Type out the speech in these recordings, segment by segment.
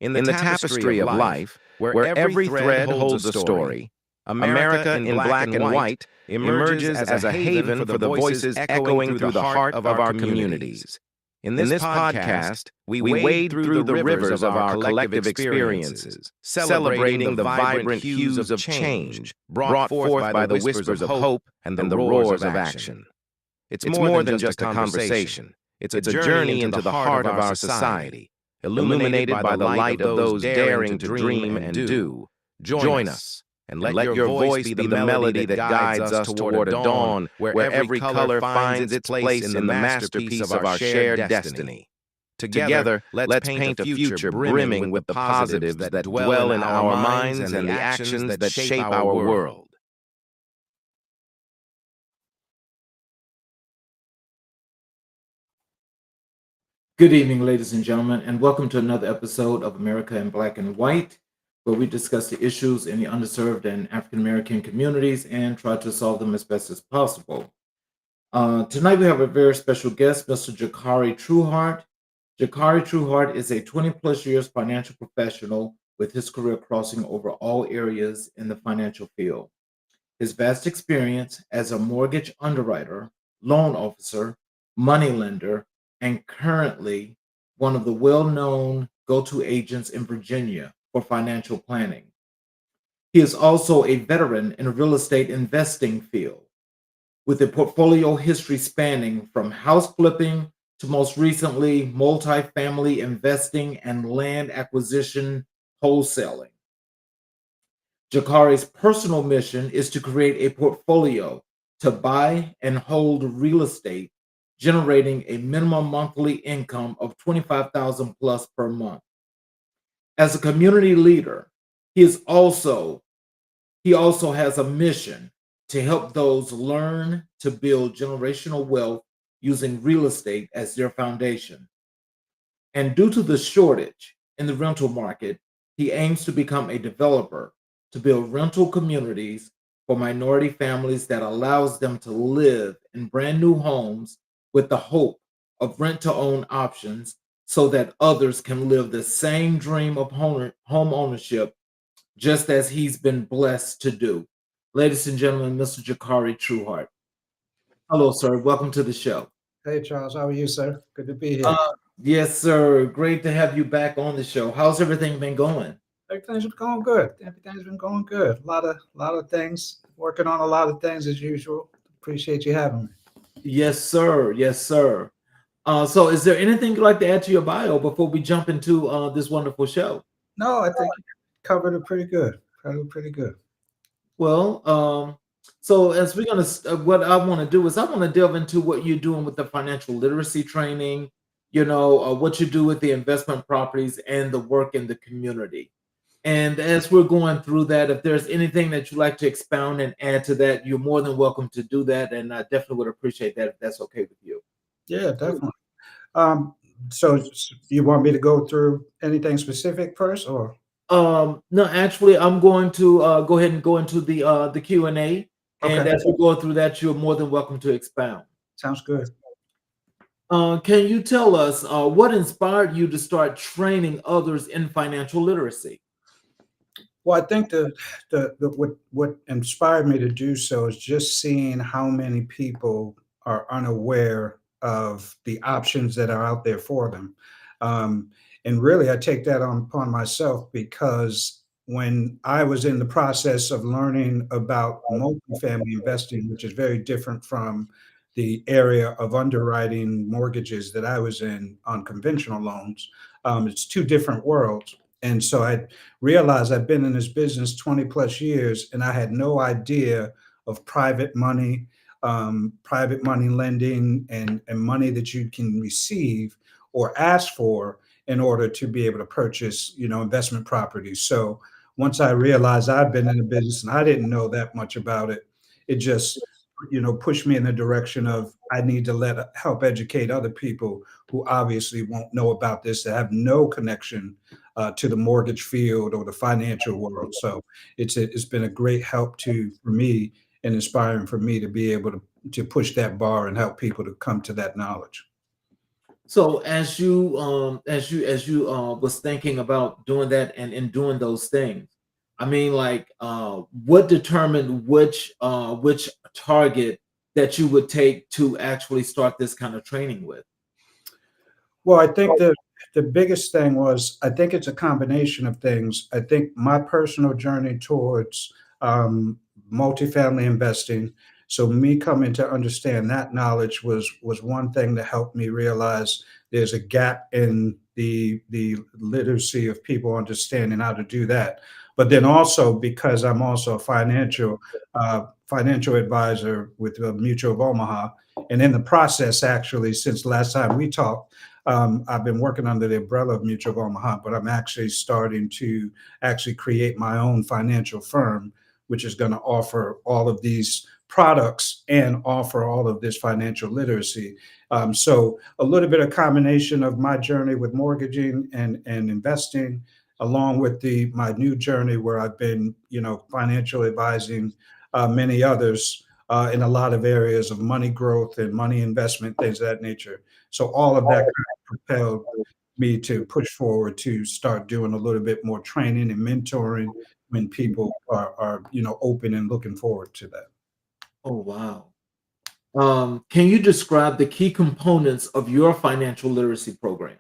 In the tapestry of life, where every thread holds a story, America in black and white emerges as a haven for the voices echoing through the heart of our communities. In this podcast, we wade through the rivers of our collective experiences, celebrating the vibrant hues of change brought forth by the whispers of hope and the roars of action. It's more than just a conversation. It's a journey into the heart of our society, illuminated by the light of those daring to dream and do. Join us, and let your voice be the melody that guides us toward a dawn where every color finds its place in the masterpiece of our shared destiny. Together, let's paint a future brimming with the positives that dwell in our minds and the actions that shape our world. Good evening, ladies and gentlemen, and welcome to another episode of America in Black and White, where we discuss the issues in the underserved and African American communities and try to solve them as best as possible. Tonight we have a very special guest, Mr. Jokari Trueheart. Jokari Trueheart is a 20-plus years financial professional with his career crossing over all areas in the financial field. His vast experience as a mortgage underwriter, loan officer, moneylender, and currently one of the well-known go-to agents in Virginia for financial planning. He is also a veteran in the real estate investing field, with a portfolio history spanning from house flipping to most recently multifamily investing and land acquisition wholesaling. Jokari's personal mission is to create a portfolio to buy and hold real estate, generating a minimum monthly income of $25,000 plus per month. As a community leader, he also has a mission to help those learn to build generational wealth using real estate as their foundation. And due to the shortage in the rental market, he aims to become a developer to build rental communities for minority families that allows them to live in brand new homes with the hope of rent-to-own options so that others can live the same dream of home ownership just as he's been blessed to do. Ladies and gentlemen, Mr. Jokari Trueheart. Hello, sir. Welcome to the show. Hey, Charles. How are you, sir? Good to be here. Yes, sir. Great to have you back on the show. How's everything been going? Everything's been going good. Everything's been going good. A lot of things. Working on a lot of things as usual. Appreciate you having me. Yes, sir. Yes, sir. So is there anything you'd like to add to your bio before we jump into this wonderful show? No, I think you covered it pretty good. Well, so as we're gonna, what I want to do is I want to delve into what you're doing with the financial literacy training. What you do with the investment properties and the work in the community. And as we're going through that, if there's anything that you'd like to expound and add to that, you're more than welcome to do that. And I definitely would appreciate that if that's okay with you. Yeah, definitely. So you want me to go through anything specific first, or? No, actually, I'm going to go ahead and go into the Q&A. And Okay. as we go through that, you're more than welcome to expound. Sounds good. Can you tell us what inspired you to start training others in financial literacy? Well, I think what inspired me to do so is just seeing how many people are unaware of the options that are out there for them. And really, I take that upon myself because when I was in the process of learning about multifamily investing, which is very different from the area of underwriting mortgages that I was in on conventional loans, it's two different worlds. And so I realized I've been in this business 20 plus years and I had no idea of private money lending and money that you can receive or ask for in order to be able to purchase, investment properties. So once I realized I've been in the business and I didn't know that much about it, it just, pushed me in the direction of I need to help educate other people who obviously won't know about this, that have no connection to the mortgage field or the financial world. So it's been a great help for me and inspiring for me to be able to push that bar and help people to come to that knowledge. So as you was thinking about doing that and in doing those things, I mean, like, what determined which target that you would take to actually start this kind of training with? Well, I think the biggest thing was I think it's a combination of things. I think my personal journey towards um, multifamily investing. So me coming to understand that knowledge was one thing that helped me realize there's a gap in the literacy of people understanding how to do that. But then also because I'm also a financial advisor with Mutual of Omaha, and in the process, actually, since last time we talked, I've been working under the umbrella of Mutual of Omaha, but I'm actually starting to actually create my own financial firm, which is going to offer all of these products and offer all of this financial literacy. So a little bit of combination of my journey with mortgaging and investing, along with the my new journey where I've been, financial advising many others in a lot of areas of money growth and money investment, things of that nature. So all of that kind of propelled me to push forward to start doing a little bit more training and mentoring when people are open and looking forward to that. Oh, wow. Can you describe the key components of your financial literacy programs?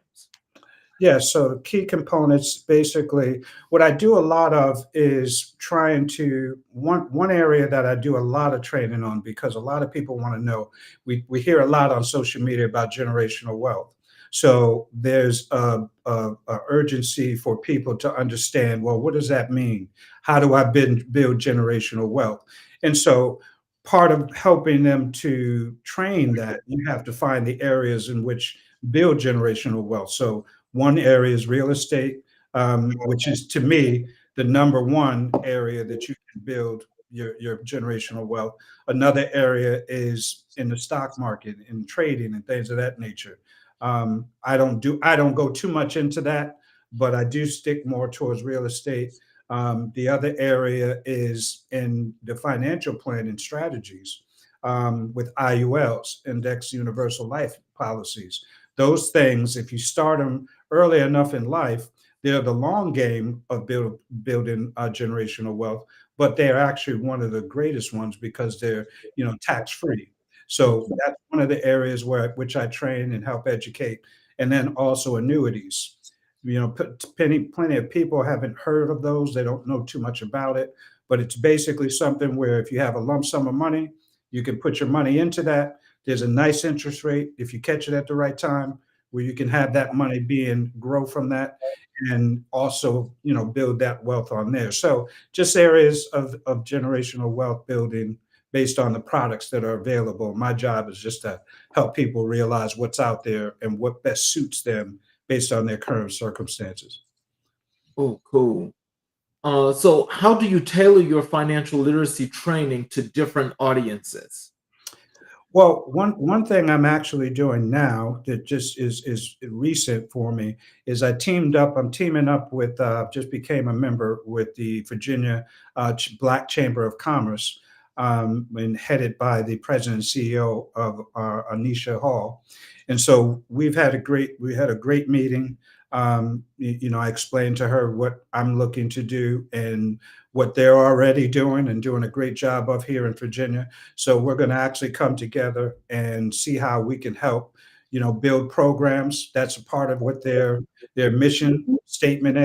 Yeah, so the key components basically what I do a lot of is trying to one area that I do a lot of training on because a lot of people want to know. We hear a lot on social media about generational wealth. So there's a urgency for people to understand, well, what does that mean? How do I build generational wealth? And so part of helping them to train that, you have to find the areas in which build generational wealth. So one area is real estate, which is to me the number one area that you can build your generational wealth. Another area is in the stock market, in trading, and things of that nature. I don't go too much into that, but I do stick more towards real estate. The other area is in the financial planning strategies with IULs, Index Universal Life Policies. Those things, if you start them early enough in life, they're the long game of building generational wealth, but they're actually one of the greatest ones because they're tax free. So that's one of the areas where which I train and help educate, and then also annuities. Plenty of people haven't heard of those; they don't know too much about it. But it's basically something where if you have a lump sum of money, you can put your money into that. There's a nice interest rate if you catch it at the right time where you can have that money being grow from that and also build that wealth on there. So just areas of generational wealth building based on the products that are available. My job is just to help people realize what's out there and what best suits them based on their current circumstances. Oh, cool. So how do you tailor your financial literacy training to different audiences? Well, one thing I'm actually doing now that just is recent for me is I'm teaming up with just became a member with the Virginia Black Chamber of Commerce, and headed by the president and CEO of Anisha Hall. And so we had a great meeting. I explained to her what I'm looking to do and what they're already doing and doing a great job of here in Virginia. So we're going to actually come together and see how we can help, build programs. That's a part of what their mission statement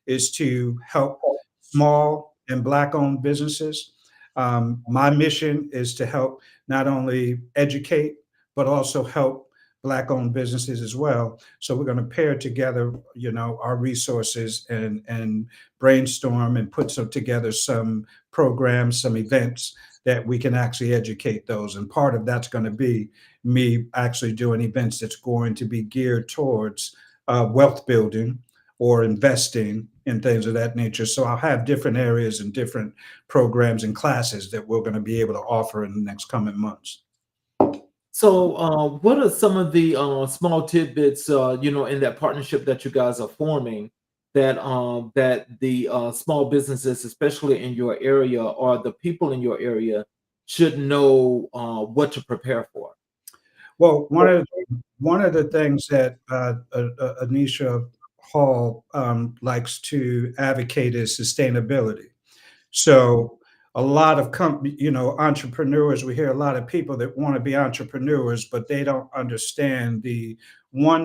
is to help small and Black owned businesses. My mission is to help not only educate but also help Black owned businesses as well. So we're going to pair together, our resources and brainstorm and put together some programs, some events that we can actually educate those. And part of that's going to be me actually doing events that's going to be geared towards wealth building or investing in things of that nature. So I'll have different areas and different programs and classes that we're going to be able to offer in the next coming months. So, what are some of the small tidbits, in that partnership that you guys are forming, that the small businesses, especially in your area, or the people in your area, should know what to prepare for? Well, one of the things that Anisha Hall likes to advocate is sustainability. So a lot of entrepreneurs, we hear a lot of people that want to be entrepreneurs, but they don't understand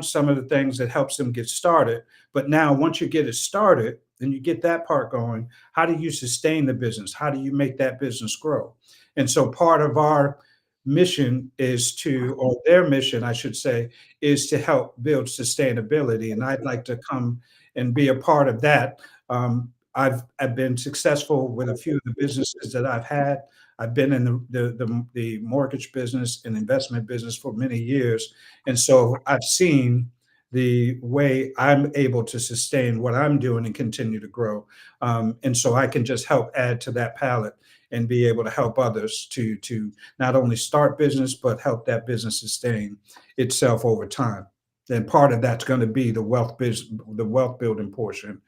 some of the things that helps them get started. But now once you get it started and you get that part going, how do you sustain the business? How do you make that business grow? And so part of our mission is or their mission, I should say, is to help build sustainability. And I'd like to come and be a part of that. I've been successful with a few of the businesses that I've had. I've been in the mortgage business and investment business for many years, and so I've seen the way I'm able to sustain what I'm doing and continue to grow. And so I can just help add to that palette and be able to help others to not only start business but help that business sustain itself over time. And part of that's going to be the wealth building portion.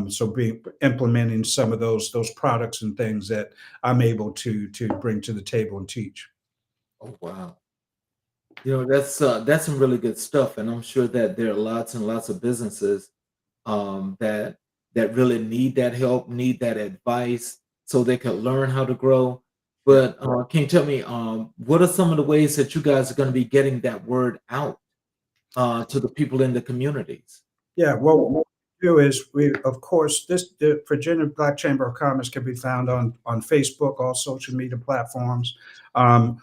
So be implementing some of those products and things that I'm able to bring to the table and teach. Oh, wow. That's some really good stuff, and I'm sure that there are lots and lots of businesses that really need that help, need that advice, so they can learn how to grow. But can you tell me what are some of the ways that you guys are going to be getting that word out to the people in the communities? Yeah, well, what we do is of course, the Virginia Black Chamber of Commerce can be found on Facebook, all social media platforms.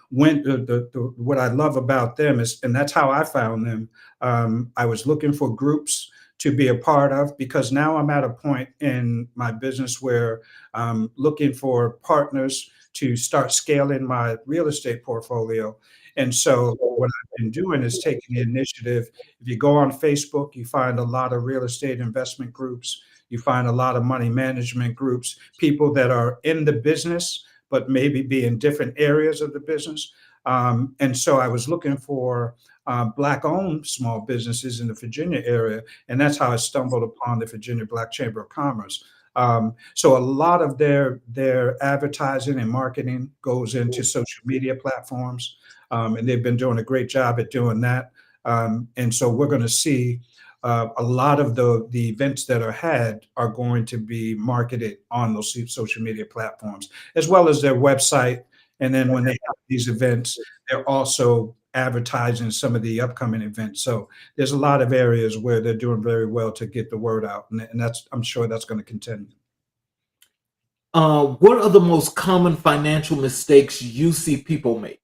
When what I love about them is, and that's how I found them. I was looking for groups to be a part of because now I'm at a point in my business where I'm looking for partners to start scaling my real estate portfolio. And so what I've been doing is taking the initiative. If you go on Facebook, you find a lot of real estate investment groups. You find a lot of money management groups, people that are in the business, but maybe be in different areas of the business. And so I was looking for Black-owned small businesses in the Virginia area, and that's how I stumbled upon the Virginia Black Chamber of Commerce. So a lot of their advertising and marketing goes into social media platforms, and they've been doing a great job at doing that. And so we're going to see a lot of the events that are had are going to be marketed on those social media platforms, as well as their website. And then when they have these events, they're also advertising some of the upcoming events. So there's a lot of areas where they're doing very well to get the word out, and I'm sure that's going to continue. What are the most common financial mistakes you see people make?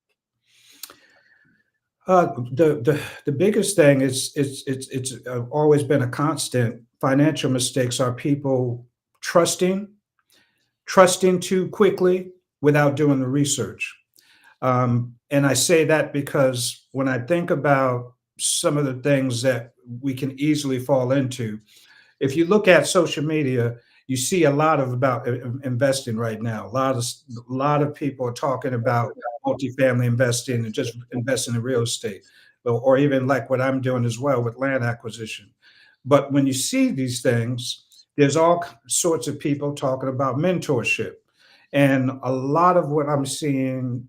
The biggest thing is it's always been a constant. Financial mistakes are people trusting trusting too quickly without doing the research. And I say that because when I think about some of the things that we can easily fall into, if you look at social media, you see a lot of about investing right now. A lot of people are talking about multifamily investing and just investing in real estate, or even like what I'm doing as well with land acquisition. But when you see these things, there's all sorts of people talking about mentorship, and a lot of what I'm seeing,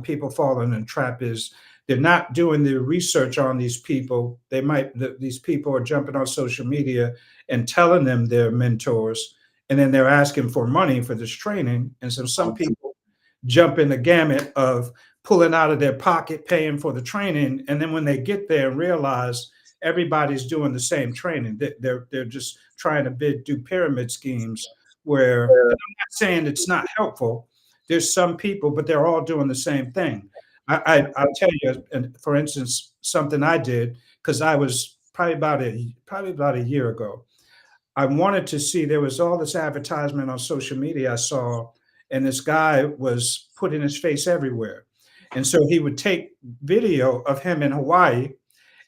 people falling in the trap is they're not doing the research on these people. These people are jumping on social media and telling them they're mentors, and then they're asking for money for this training. And so some people jump in the gamut of pulling out of their pocket, paying for the training, and then when they get there and realize everybody's doing the same training, they're just trying to do pyramid schemes where, and I'm not saying it's not helpful. There's some people, but they're all doing the same thing. I'll tell you, and for instance, something I did because I was probably about a year ago. I wanted to see there was all this advertisement on social media I saw, and this guy was putting his face everywhere. And so he would take video of him in Hawaii,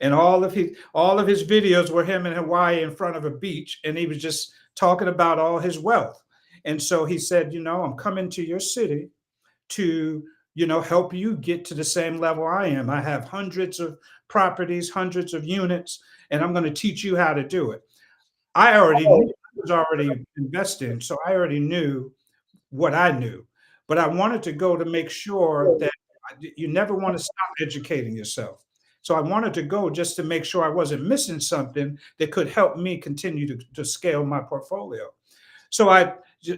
and all of his videos were him in Hawaii in front of a beach, and he was just talking about all his wealth. And so he said, I'm coming to your city to help you get to the same level I am. I have hundreds of properties, hundreds of units, and I'm going to teach you how to do it. I already knew I was already investing, so I already knew what I knew. But I wanted to go to make sure that you never want to stop educating yourself. So I wanted to go just to make sure I wasn't missing something that could help me continue to scale my portfolio. So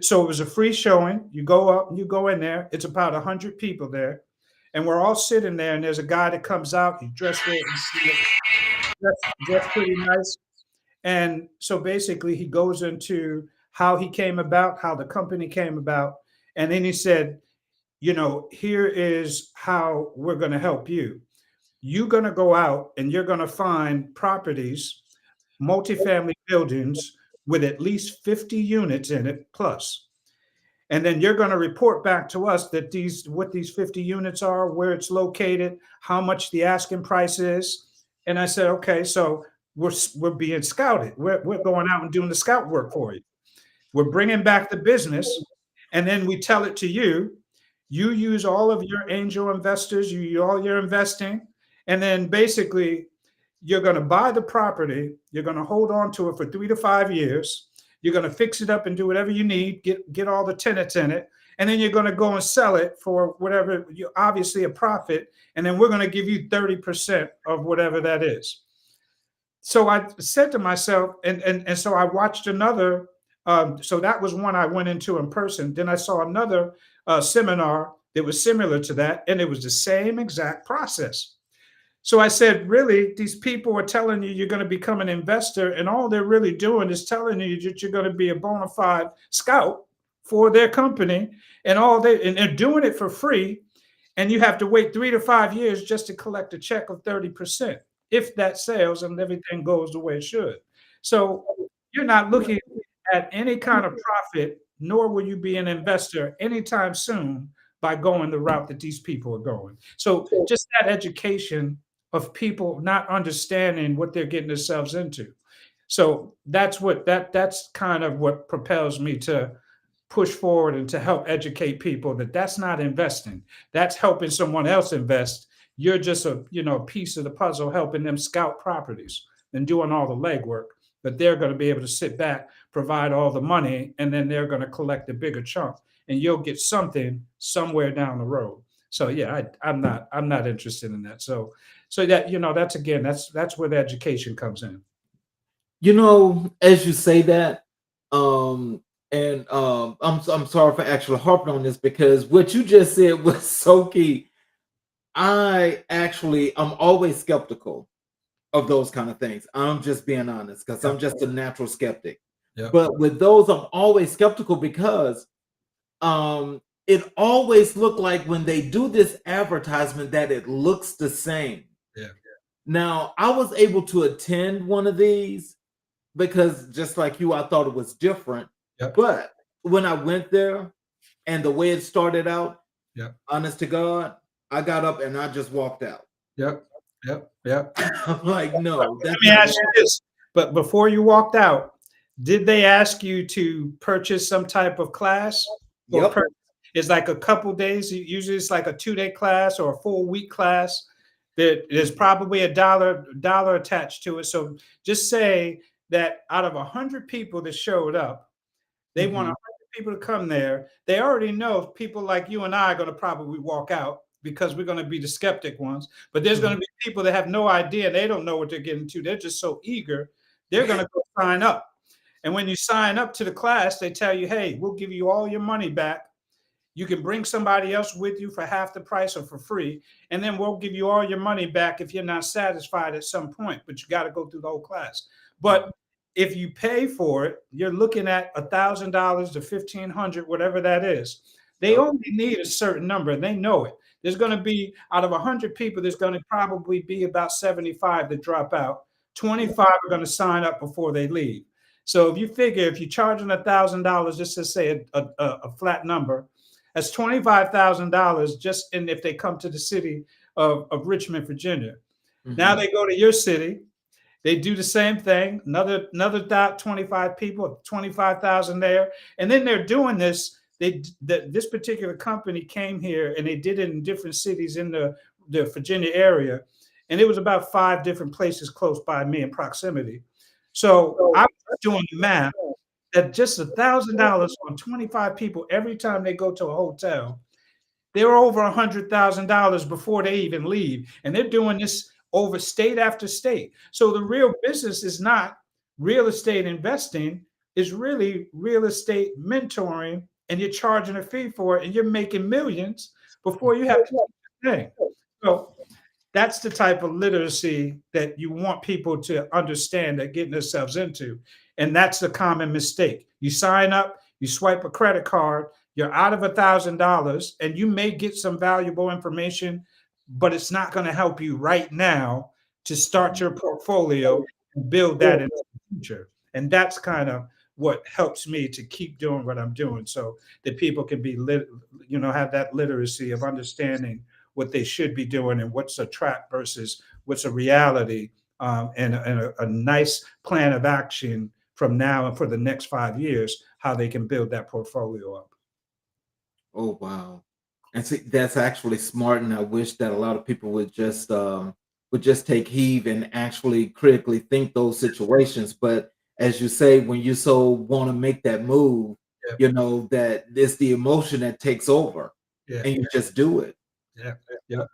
so it was a free showing. You go up, you go in there. It's about 100 people there, and we're all sitting there. And there's a guy that comes out. He's dressed real, dressed pretty nice. And so basically, he goes into how he came about, how the company came about, and then he said, here is how we're going to help you. You're going to go out and you're going to find properties, multifamily buildings with at least 50 units in it plus. And then you're going to report back to us that what these 50 units are, where it's located, how much the asking price is. And I said, okay, so we're being scouted. We're going out and doing the scout work for you. We're bringing back the business, and then we tell it to you. You use all of your angel investors, you use all your investing, and then basically you're going to buy the property. You're going to hold on to it for 3 to 5 years. You're going to fix it up and do whatever you need, get all the tenants in it, and then you're going to go and sell it for whatever, obviously a profit, and then we're going to give you 30% of whatever that is. So I said to myself, and so I watched another. So that was one I went into in person. Then I saw another seminar that was similar to that, and it was the same exact process. So I said, really, these people are telling you you're going to become an investor, and all they're really doing is telling you that you're going to be a bona fide scout for their company, and they're doing it for free, and you have to wait 3 to 5 years just to collect a check of 30%, if that sells and everything goes the way it should. So you're not looking at any kind of profit, nor will you be an investor anytime soon by going the route that these people are going. So just that education of people not understanding what they're getting themselves into. So that's kind of what propels me to push forward and to help educate people that that's not investing. That's helping someone else invest. You're just a piece of the puzzle, helping them scout properties and doing all the legwork. But they're going to be able to sit back, provide all the money, and then they're going to collect a bigger chunk, and you'll get something somewhere down the road. So yeah, I'm not interested in that. So that that's where the education comes in. As you say that, I'm sorry for actually harping on this, because what you just said was so key. I'm always skeptical of those kind of things. I'm just being honest, because I'm just a natural skeptic. Yeah. But with those, I'm always skeptical because it always looked like when they do this advertisement that it looks the same. Yeah. Now, I was able to attend one of these because just like you, I thought it was different. Yep. But when I went there and the way it started out, honest to God, I got up and I just walked out. Yep. I'm like, no. Let me ask you this. But before you walked out, did they ask you to purchase some type of class? Yep. It's like a couple days. Usually it's like a 2-day class or a full week class. There's probably a dollar attached to it. So just say that out of 100 people that showed up, they want 100 people to come there. They already know people like you and I are going to probably walk out because we're going to be the skeptic ones. But there's going to be people that have no idea. They don't know what they're getting to. They're just so eager. They're going to go sign up. And when you sign up to the class, they tell you, hey, we'll give you all your money back. You can bring somebody else with you for half the price or for free. And then we'll give you all your money back if you're not satisfied at some point, but you got to go through the whole class. But if you pay for it, you're looking at $1,000 to $1,500, whatever that is. They only need a certain number, and they know it. There's going to be, out of 100 people, there's going to probably be about 75 that drop out. 25 are going to sign up before they leave. So if you figure, if you're charging $1,000, just to say a flat number, that's $25,000 just in if they come to the city of Richmond, Virginia. Now they go to your city. They do the same thing. Another 25 people, 25,000 there. And then they're doing this. This particular company came here and they did it in different cities in the Virginia area. And it was about 5 different places close by me in proximity. So I was doing the math that just $1,000 on 25 people every time they go to a hotel, they're over $100,000 before they even leave. And they're doing this over state after state. So the real business is not real estate investing, is really real estate mentoring, and you're charging a fee for it, and you're making millions before you have to do the thing. So that's the type of literacy that you want people to understand they're getting themselves into. And that's the common mistake. You sign up, you swipe a credit card, you're out of $1,000, and you may get some valuable information, but it's not going to help you right now to start your portfolio and build that in the future. And that's kind of what helps me to keep doing what I'm doing, so that people can be have that literacy of understanding what they should be doing and what's a trap versus what's a reality, and a nice plan of action from now and for the next 5 years, how they can build that portfolio up. Oh wow. And see, that's actually smart, and I wish that a lot of people would just take heed and actually critically think those situations. But as you say, when you so want to make that move, Yeah, that it's the emotion that takes over, yeah, and you just do it. yeah, yeah.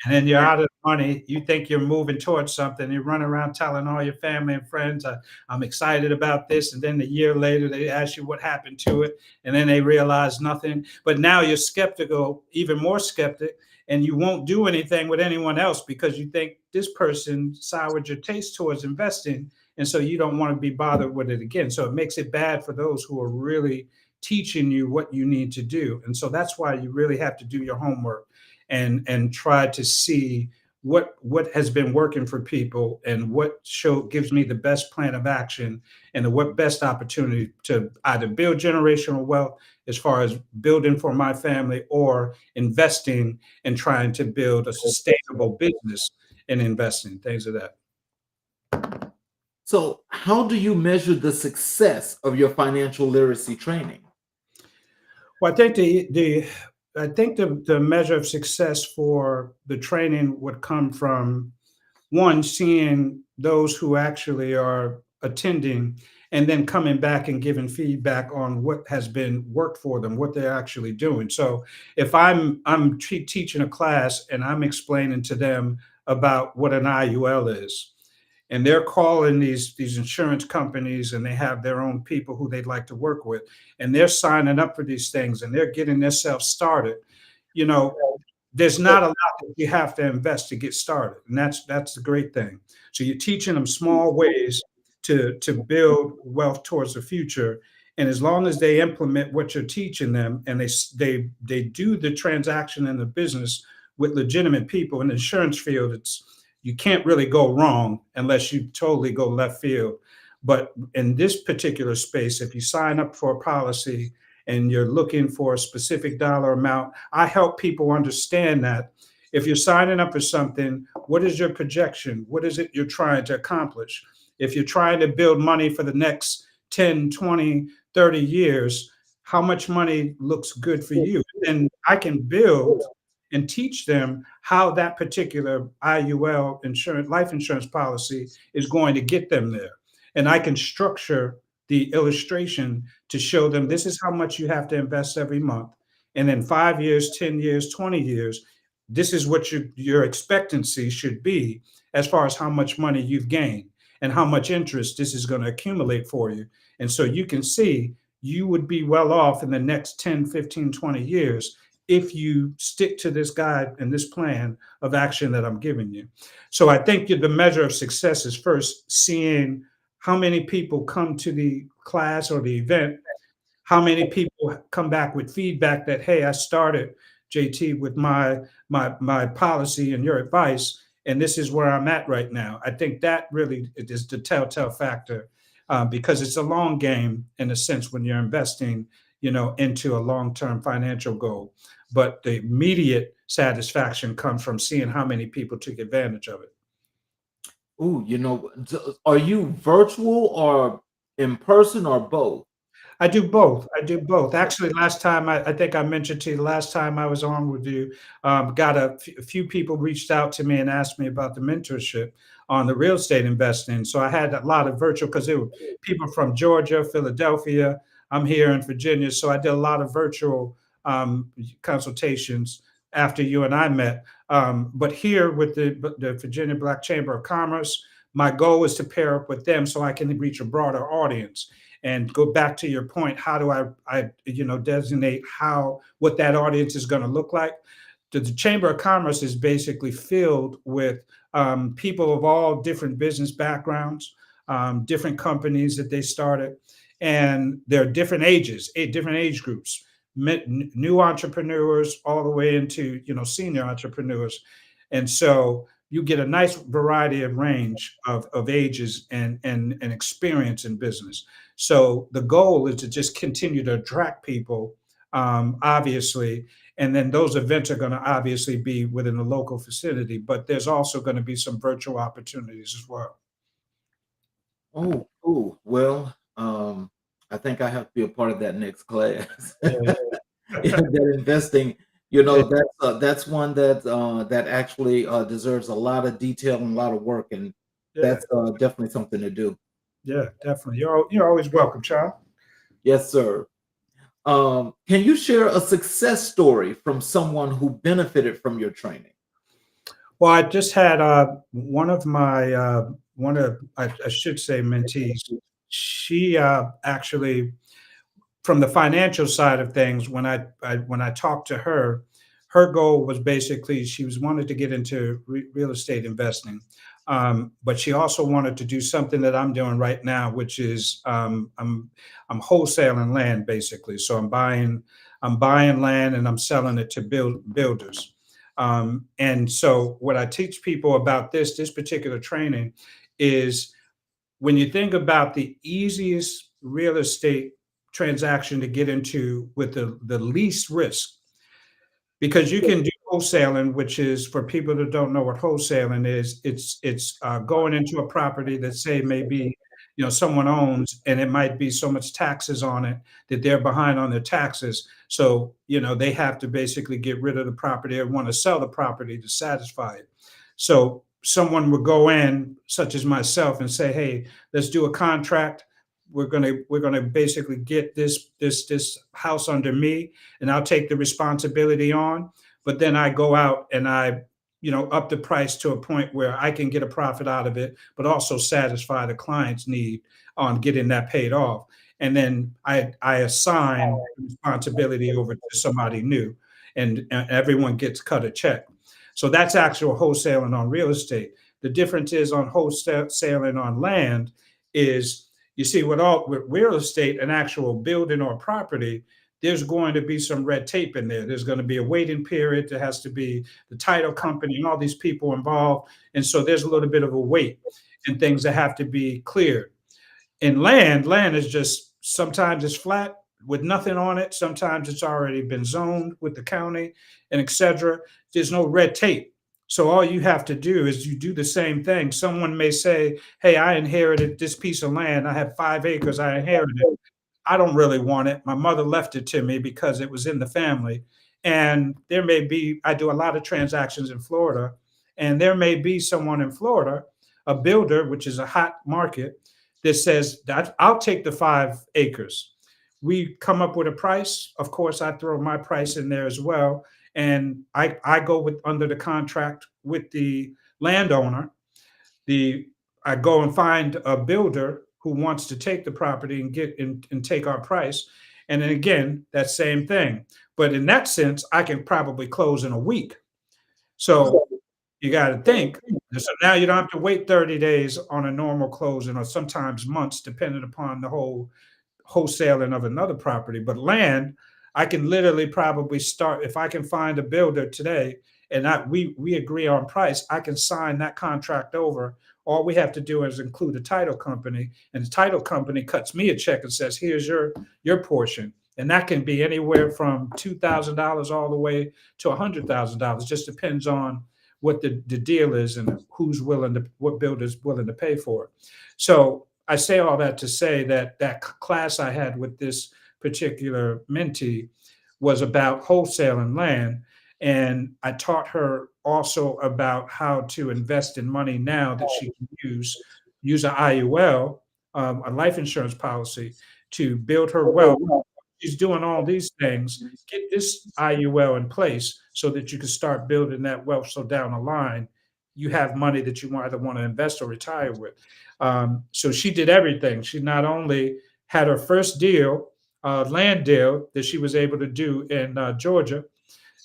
And then you're out of money. You think you're moving towards something. You run around telling all your family and friends, I'm excited about this. And then a year later, they ask you what happened to it. And then they realize nothing. But now you're skeptical, even more skeptic, and you won't do anything with anyone else because you think this person soured your taste towards investing. And so you don't want to be bothered with it again. So it makes it bad for those who are really teaching you what you need to do. And so that's why you really have to do your homework and try to see what has been working for people and what gives me the best plan of action and the what best opportunity to either build generational wealth as far as building for my family or investing and trying to build a sustainable business and investing things of that. So, how do you measure the success of your financial literacy training? Well, I think the measure of success for the training would come from one, seeing those who actually are attending and then coming back and giving feedback on what has been worked for them, what they're actually doing. So if I'm teaching a class and I'm explaining to them about what an IUL is, and they're calling these insurance companies and they have their own people who they'd like to work with, and they're signing up for these things and they're getting themselves started, you know there's not a lot that you have to invest to get started, and that's the great thing. So you're teaching them small ways to build wealth towards the future, and as long as they implement what you're teaching them and they do the transaction in the business with legitimate people in the insurance field, it's you can't really go wrong unless you totally go left field. But in this particular space, if you sign up for a policy and you're looking for a specific dollar amount, I help people understand that if you're signing up for something, what is your projection? What is it you're trying to accomplish? If you're trying to build money for the next 10, 20, 30 years, how much money looks good for you? And I can build and teach them how that particular IUL insurance, life insurance policy is going to get them there. And I can structure the illustration to show them this is how much you have to invest every month. And in 5 years, 10 years, 20 years, this is what your expectancy should be as far as how much money you've gained and how much interest this is going to accumulate for you. And so you can see you would be well off in the next 10, 15, 20 years if you stick to this guide and this plan of action that I'm giving you. So I think the measure of success is first seeing how many people come to the class or the event, how many people come back with feedback that, hey, I started, JT, with my policy and your advice, and this is where I'm at right now. I think that really is the telltale factor, because it's a long game in a sense when you're investing, into a long-term financial goal. But the immediate satisfaction comes from seeing how many people took advantage of it. Ooh, are you virtual or in person or both? I do both. I do both. Actually, last time I think I mentioned to you, last time I was on with you, got a few people reached out to me and asked me about the mentorship on the real estate investing. So I had a lot of virtual because there were people from Georgia, Philadelphia. I'm here in Virginia, so I did a lot of virtual consultations after you and I met. But here with the Virginia Black Chamber of Commerce, my goal is to pair up with them so I can reach a broader audience. And go back to your point, how do I designate what that audience is going to look like? The Chamber of Commerce is basically filled with people of all different business backgrounds, different companies that they started, and they're different ages, different age groups, new entrepreneurs all the way into senior entrepreneurs, and so you get a nice variety of range of ages and experience in business. So the goal is to just continue to attract people, obviously, and then those events are going to obviously be within the local vicinity, but there's also going to be some virtual opportunities as well. Oh, cool. Well, I think I have to be a part of that next class. Yeah, Yeah, that investing, yeah, that's one that actually deserves a lot of detail and a lot of work, and yeah, that's definitely something to do. yeah, definitely. You're always welcome, child. Yes, sir. Can you share a success story from someone who benefited from your training? Well, I just had one of my I should say mentees. She actually, from the financial side of things, when I talked to her, her goal was basically she was wanted to get into real estate investing, but she also wanted to do something that I'm doing right now, which is I'm wholesaling land basically. So I'm buying land and I'm selling it to builders. And so what I teach people about this particular training is when you think about the easiest real estate transaction to get into with the least risk, because you can do wholesaling, which is for people that don't know what wholesaling is. It's going into a property that say maybe someone owns, and it might be so much taxes on it that they're behind on their taxes. So they have to basically get rid of the property or want to sell the property to satisfy it. So someone would go in, such as myself, and say, "Hey, let's do a contract. We're gonna basically get this house under me, and I'll take the responsibility on. But then I go out and I up the price to a point where I can get a profit out of it, but also satisfy the client's need on getting that paid off. And then I assign the responsibility over to somebody new, and everyone gets cut a check. So that's actual wholesaling on real estate. The difference is on wholesaling on land is, you see, with real estate, an actual building or property, there's going to be some red tape in there. There's going to be a waiting period. There has to be the title company and all these people involved. And so there's a little bit of a wait and things that have to be cleared. In land is just, sometimes it's flat with nothing on it. Sometimes it's already been zoned with the county and et cetera. There's no red tape. So all you have to do is you do the same thing. Someone may say, "Hey, I inherited this piece of land. I have 5 acres. I inherited it. I don't really want it. My mother left it to me because it was in the family." And there may be, I do a lot of transactions in Florida, and there may be someone in Florida, a builder, which is a hot market, that says that I'll take the 5 acres. We come up with a price. Of course, I throw my price in there as well. And I go with under the contract with the landowner. The I go and find a builder who wants to take the property and and take our price. And then again, that same thing. But in that sense, I can probably close in a week. So you got to think. So now you don't have to wait 30 days on a normal closing, or sometimes months, depending upon the whole wholesaling of another property. But land, I can literally probably start, if I can find a builder today and we agree on price, I can sign that contract over. All we have to do is include a title company, and the title company cuts me a check and says, "Here's your portion." And that can be anywhere from $2,000 all the way to $100,000. Just depends on what the deal is and what builder's willing to pay for it. So I say all that to say that class I had with this particular mentee was about wholesaling land. And I taught her also about how to invest in money now that she can use an IUL, a life insurance policy, to build her wealth. she's doing all these things, get this IUL in place so that you can start building that wealth. So down the line, you have money that you either want to invest or retire with. So she did everything. She not only had her first deal, land deal that she was able to do in Georgia.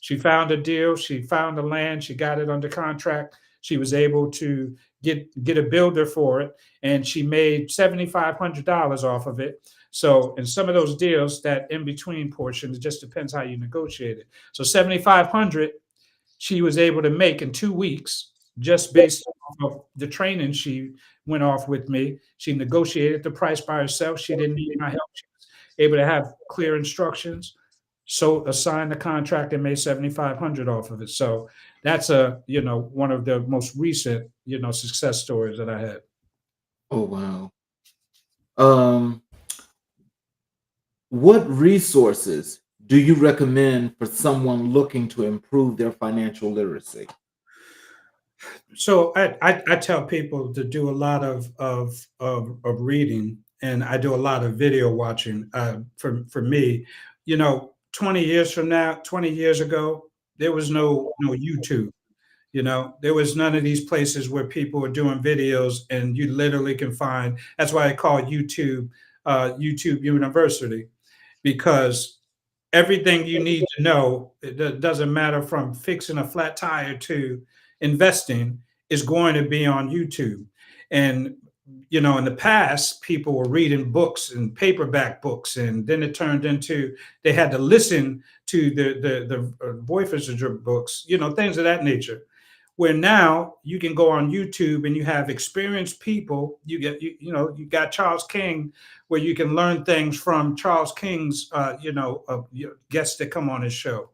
She found a deal. She found the land. She got it under contract. She was able to get a builder for it, and she made $7,500 off of it. So, in some of those deals, that in between portion, it just depends how you negotiate it. So, 7,500 she was able to make in 2 weeks, just based off of the training she went off with me. She negotiated the price by herself. She didn't need my help. She was able to have clear instructions. So assigned the contract and made 7,500 off of it. So that's one of the most recent success stories that I had. Oh wow. Um, what resources do you recommend for someone looking to improve their financial literacy? So I tell people to do a lot of reading, and I do a lot of video watching. For me, 20 years from now, 20 years ago, there was no YouTube. There was none of these places where people are doing videos, and you literally can find. That's why I call YouTube YouTube University, because everything you need to know, it doesn't matter from fixing a flat tire to investing, is going to be on YouTube. And in the past, people were reading books and paperback books, and then it turned into they had to listen to the voiceover books, things of that nature. Where now you can go on YouTube and you have experienced people. You got Charles King, where you can learn things from Charles King's guests that come on his show.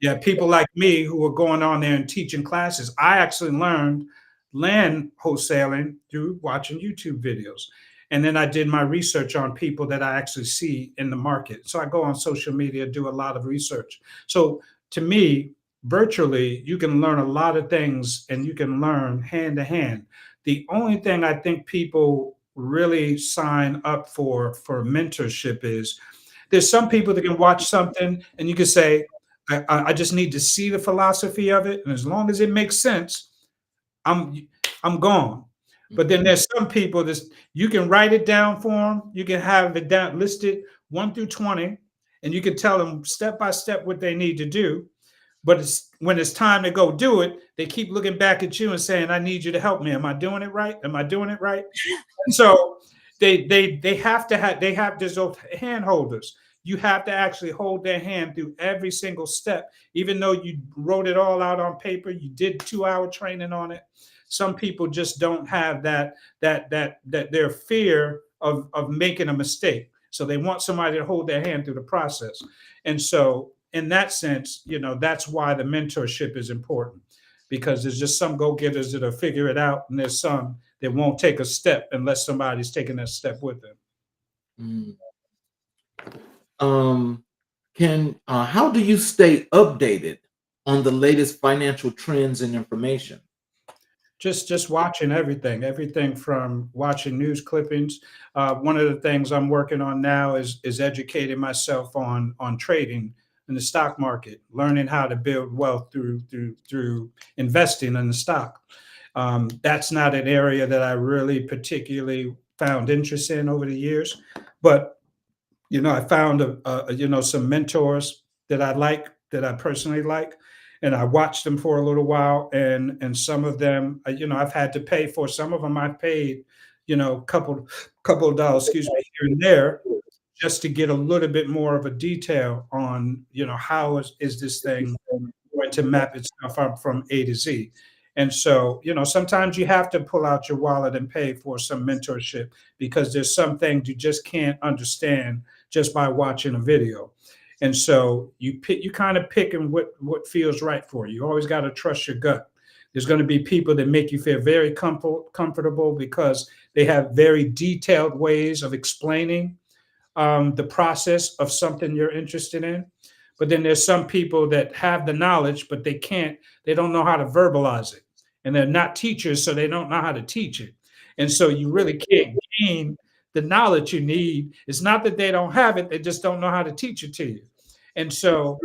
Yeah, people like me who are going on there and teaching classes. I actually learned land wholesaling through watching YouTube videos. And then I did my research on people that I actually see in the market. So I go on social media, do a lot of research. So to me, virtually, you can learn a lot of things, and you can learn hand to hand. The only thing I think people really sign up for mentorship is, there's some people that can watch something and you can say, I just need to see the philosophy of it. And as long as it makes sense, I'm I'm gone. But then there's some people that you can write it down for them. You can have it down listed 1 through 20, and you can tell them step by step what they need to do. But when it's time to go do it, they keep looking back at you and saying, "I need you to help me. Am I doing it right? Am I doing it right?" And so they have to have there's those hand holders. You have to actually hold their hand through every single step, even though you wrote it all out on paper. You did 2 hour training on it. Some people just don't have that their fear of making a mistake. So they want somebody to hold their hand through the process. And so in that sense, that's why the mentorship is important, because there's just some go-getters that'll figure it out, and there's some that won't take a step unless somebody's taking that step with them. Mm. Can How do you stay updated on the latest financial trends and information? Just watching everything from watching news clippings. One of the things I'm working on now is educating myself on trading in the stock market, learning how to build wealth through investing in the stock. That's not an area that I really particularly found interest in over the years, but I found some mentors that I personally like, and I watched them for a little while, and some of them, I've had to pay for. Some of them I paid, couple of dollars, excuse me, here and there, just to get a little bit more of a detail on, how is this thing going to map itself up from A to Z. And so, sometimes you have to pull out your wallet and pay for some mentorship, because there's some things you just can't understand just by watching a video. And so you kind of picking what feels right for you. You always got to trust your gut. There's going to be people that make you feel very comfortable because they have very detailed ways of explaining the process of something you're interested in. But then there's some people that have the knowledge, but they don't know how to verbalize it. And they're not teachers, so they don't know how to teach it. And so you really can't gain the knowledge you need. It's not that they don't have it, they just don't know how to teach it to you. And so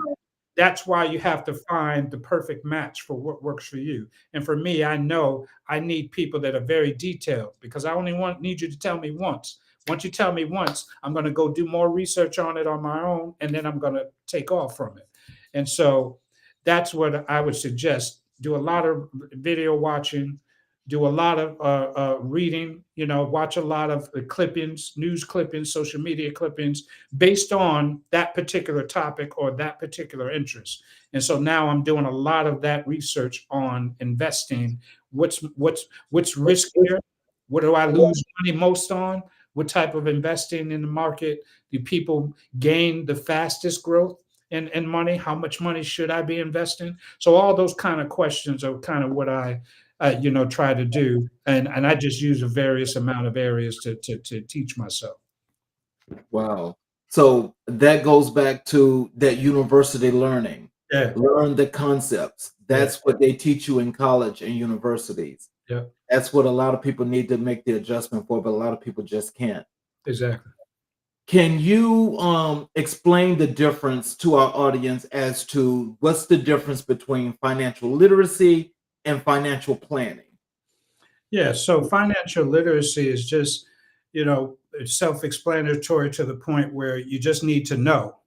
that's why you have to find the perfect match for what works for you. And for me, I know I need people that are very detailed, because I only need you to tell me once. Once you tell me once, I'm going to go do more research on it on my own, and then I'm going to take off from it. And so that's what I would suggest. Do a lot of video watching, do a lot of reading, watch a lot of clippings, news clippings, social media clippings based on that particular topic or that particular interest. And so now I'm doing a lot of that research on investing. What's riskier? What do I lose money most on? What type of investing in the market do people gain the fastest growth in money? How much money should I be investing? So all those kind of questions are kind of what I try to do, and I just use a various amount of areas to teach myself. Wow. So that goes back to that university learning. Yeah. Learn the concepts. That's what they teach you in college and universities. Yeah. That's what a lot of people need to make the adjustment for, but a lot of people just can't. Exactly. Can you explain the difference to our audience as to what's the difference between financial literacy and financial planning? Yeah. So financial literacy is just, it's self-explanatory to the point where you just need to know.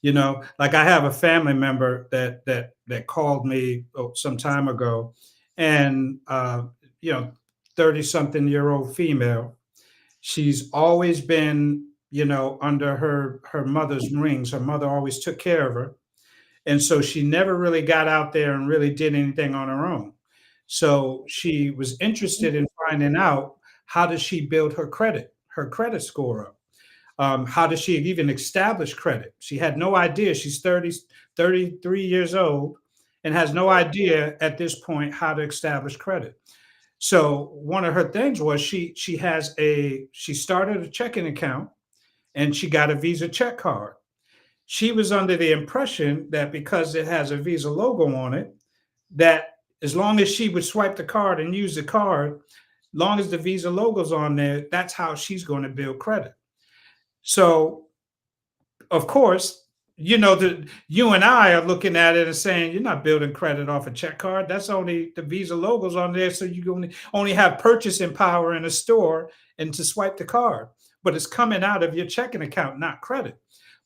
Like I have a family member that called me some time ago, and 30-something-year-old female. She's always been, under her mother's wings. Her mother always took care of her. And so she never really got out there and really did anything on her own. So she was interested in finding out, how does she build her credit score up? How does she even establish credit? She had no idea. She's 33 years old and has no idea at this point how to establish credit. So one of her things was she started a checking account, and she got a Visa check card. She was under the impression that because it has a Visa logo on it, that as long as she would swipe the card and use the card, long as the Visa logo's on there, that's how she's going to build credit. So, of course, you and I are looking at it and saying, you're not building credit off a check card. That's only the Visa logos on there, so you only have purchasing power in a store and to swipe the card. But it's coming out of your checking account, not credit.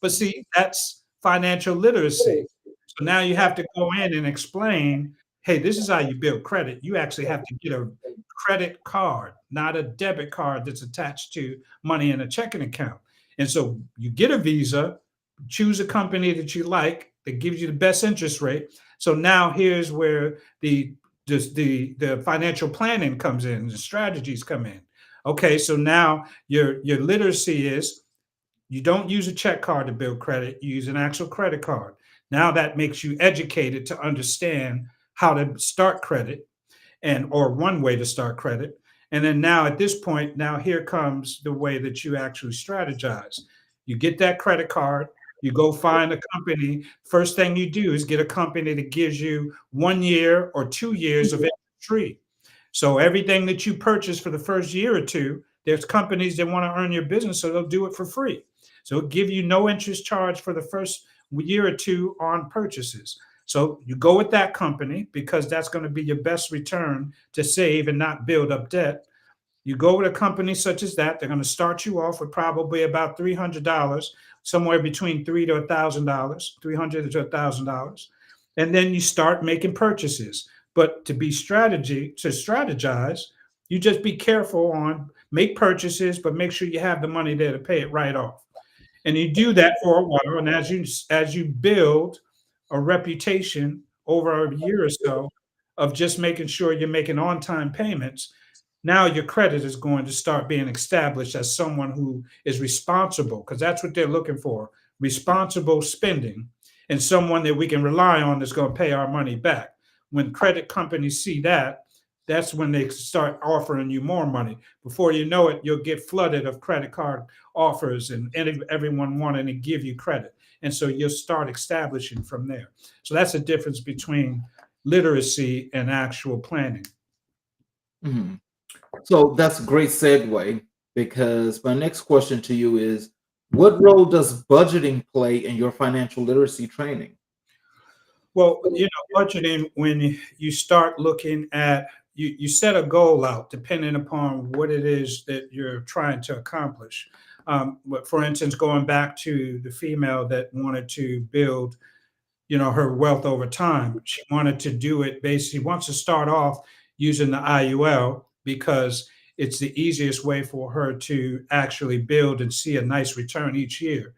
But see, that's financial literacy. So now you have to go in and explain, hey, this is how you build credit. You actually have to get a credit card, not a debit card that's attached to money in a checking account. And so you get a Visa, choose a company that you like that gives you the best interest rate. So now here's where the financial planning comes in, the strategies come in. Okay, so now your literacy is, you don't use a check card to build credit, you use an actual credit card. Now that makes you educated to understand how to start credit, or one way to start credit. And then now at this point, now here comes the way that you actually strategize. You get that credit card, you go find a company. First thing you do is get a company that gives you 1 year or 2 years of interest free. So everything that you purchase for the first year or two, there's companies that want to earn your business, so they'll do it for free. So it'll give you no interest charge for the first year or two on purchases. So you go with that company because that's going to be your best return to save and not build up debt. You go with a company such as that, they're going to start you off with probably about $300, somewhere between $300 to $1,000, $300 to $1,000. And then you start making purchases. But to strategize, you just be careful on make purchases, but make sure you have the money there to pay it right off. And you do that for a while. And as you build a reputation over a year or so of just making sure you're making on-time payments, now your credit is going to start being established as someone who is responsible, because that's what they're looking for, responsible spending, and someone that we can rely on that's going to pay our money back. When credit companies see that, that's when they start offering you more money. Before you know it, you'll get flooded of credit card offers and everyone wanting to give you credit. And so you'll start establishing from there. So that's the difference between literacy and actual planning. So that's a great segue. because my next question to you is, what role does budgeting play in your financial literacy training? Well, budgeting, when you start looking at, you set a goal out depending upon what it is that you're trying to accomplish. But for instance, going back to the female that wanted to build, her wealth over time, she wanted to do it basically, wants to start off using the IUL because it's the easiest way for her to actually build and see a nice return each year.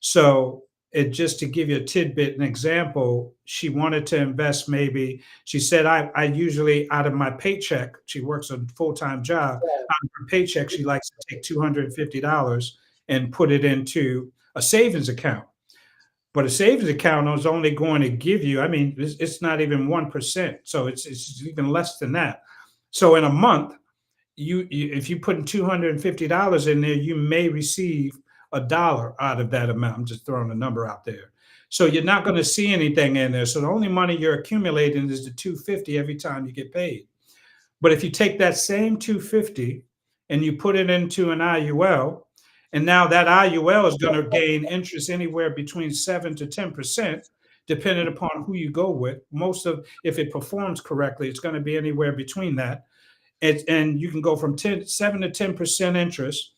So it just to give you a tidbit, an example, she wanted to invest maybe, she said, I usually out of my paycheck, she works a full-time job, out of her paycheck, she likes to take $250 and put it into a savings account. But a savings account is only going to give you, I mean, it's not even 1%. So it's even less than that. So in a month, you if you put in $250 in there, you may receive a dollar out of that amount. I'm just throwing a number out there. So you're not going to see anything in there. So the only money you're accumulating is the 250 every time you get paid. But if you take that same 250 and you put it into an IUL, and now that IUL is going to gain interest anywhere between 7 to 10%, depending upon who you go with. Most of, if it performs correctly, it's going to be anywhere between that. And you can go from 7 to 10% interest.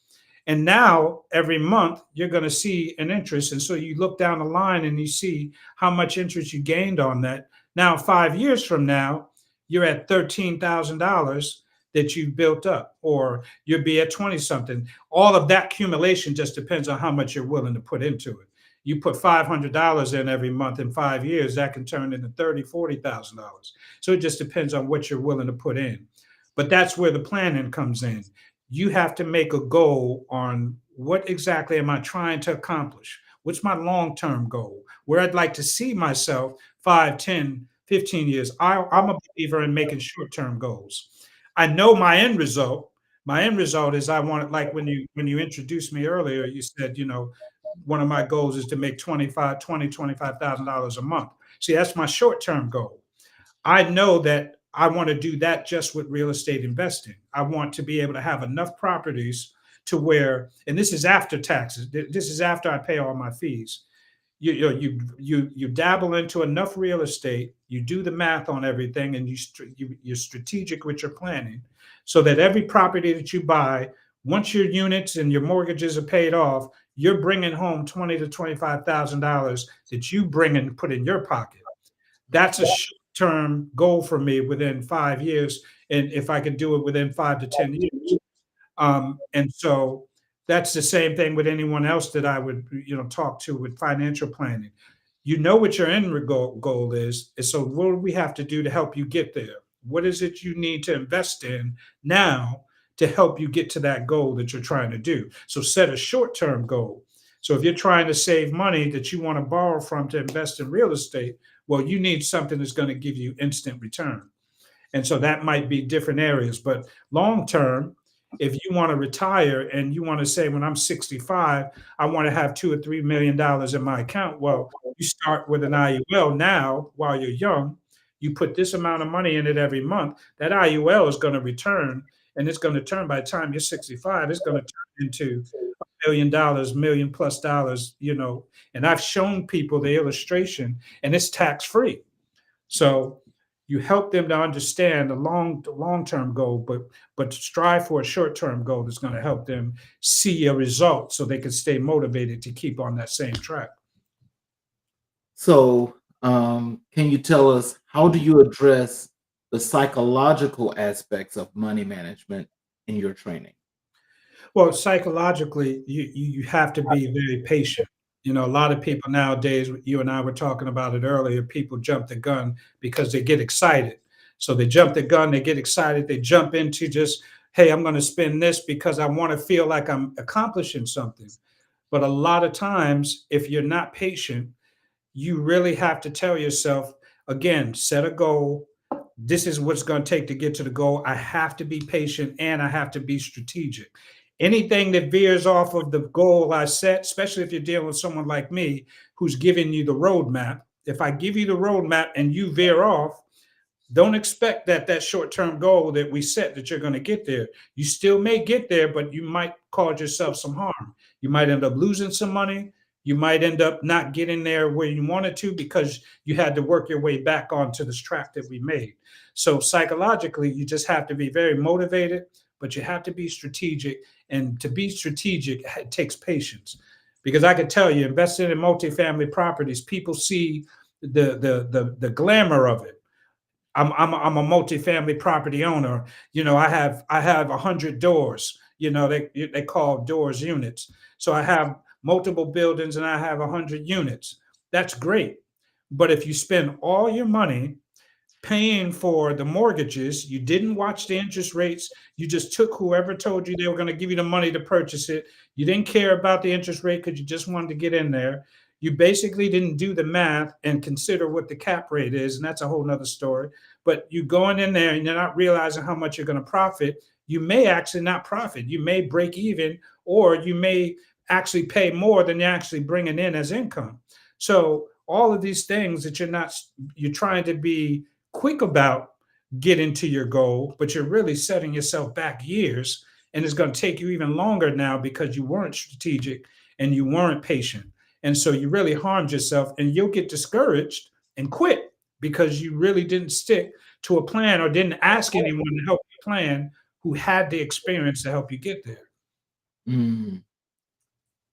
And now every month you're going to see an interest. And so you look down the line and you see how much interest you gained on that. Now, 5 years from now, you're at $13,000 that you built up, or you'll be at 20 something. All of that accumulation just depends on how much you're willing to put into it. You put $500 in every month in 5 years, that can turn into $30,000, $40,000. So it just depends on what you're willing to put in. But that's where the planning comes in. You have to make a goal on what exactly am I trying to accomplish? What's my long-term goal? Where I'd like to see myself 5, 10, 15 years. I'm a believer in making short-term goals. I know my end result. My end result is I want it, like when you introduced me earlier, you said, one of my goals is to make $25,000 a month. See, that's my short-term goal. I know that I want to do that just with real estate investing. I want to be able to have enough properties to where, and this is after taxes. This is after I pay all my fees. You dabble into enough real estate. You do the math on everything, and you're strategic with your planning, so that every property that you buy, once your units and your mortgages are paid off, you're bringing home $20,000 to $25,000 that you bring and put in your pocket. That's a short-term goal for me within 5 years, and if I can do it within 5 to 10 years. And so that's the same thing with anyone else that I would, talk to with financial planning. You know what your end goal is. And so what do we have to do to help you get there? What is it you need to invest in now to help you get to that goal that you're trying to do? So set a short-term goal. So if you're trying to save money that you want to borrow from to invest in real estate, well, you need something that's going to give you instant return. And so that might be different areas. But long term, if you want to retire and you want to say, when I'm 65, I want to have $2 or $3 million in my account. Well, you start with an IUL now while you're young. You put this amount of money in it every month. That IUL is going to return, and it's going to turn, by the time you're 65, it's going to turn into $1 million, million plus dollars, And I've shown people the illustration, and it's tax free. So you help them to understand the long-term goal, but strive for a short-term goal that's going to help them see a result so they can stay motivated to keep on that same track. So, can you tell us, how do you address the psychological aspects of money management in your training? Well, psychologically, you have to be very patient. A lot of people nowadays, you and I were talking about it earlier, people jump the gun because they get excited. So they jump the gun, they get excited, they jump into just, hey, I'm going to spend this because I want to feel like I'm accomplishing something. But a lot of times, if you're not patient, you really have to tell yourself, again, set a goal. This is what's going to take to get to the goal. I have to be patient and I have to be strategic. Anything that veers off of the goal I set, especially if you're dealing with someone like me who's giving you the roadmap, if I give you the roadmap and you veer off, Don't expect that that short-term goal that we set that you're going to get there. You still may get there, but you might cause yourself some harm. You might end up losing some money. You might end up not getting there where you wanted to because you had to work your way back onto this track that we made. So psychologically, you just have to be very motivated, but you have to be strategic. And to be strategic, it takes patience. Because I can tell you, investing in multifamily properties, people see the glamour of it. I'm a multifamily property owner. You know, I have 100 doors. You know, they call doors units. So I have multiple buildings and I have 100 units. That's great. But if you spend all your money paying for the mortgages, you didn't watch the interest rates, you just took whoever told you they were going to give you the money to purchase it. You didn't care about the interest rate because you just wanted to get in there. You basically didn't do the math and consider what the cap rate is, and that's a whole nother story. But you going in there and you're not realizing how much you're going to profit. You may actually not profit. You may break even, or you may actually pay more than you're actually bringing in as income. So all of these things that you're trying to be quick about getting to your goal, but you're really setting yourself back years. And it's going to take you even longer now because you weren't strategic and you weren't patient. And so you really harmed yourself, and you'll get discouraged and quit because you really didn't stick to a plan or didn't ask anyone to help you plan who had the experience to help you get there. Mm.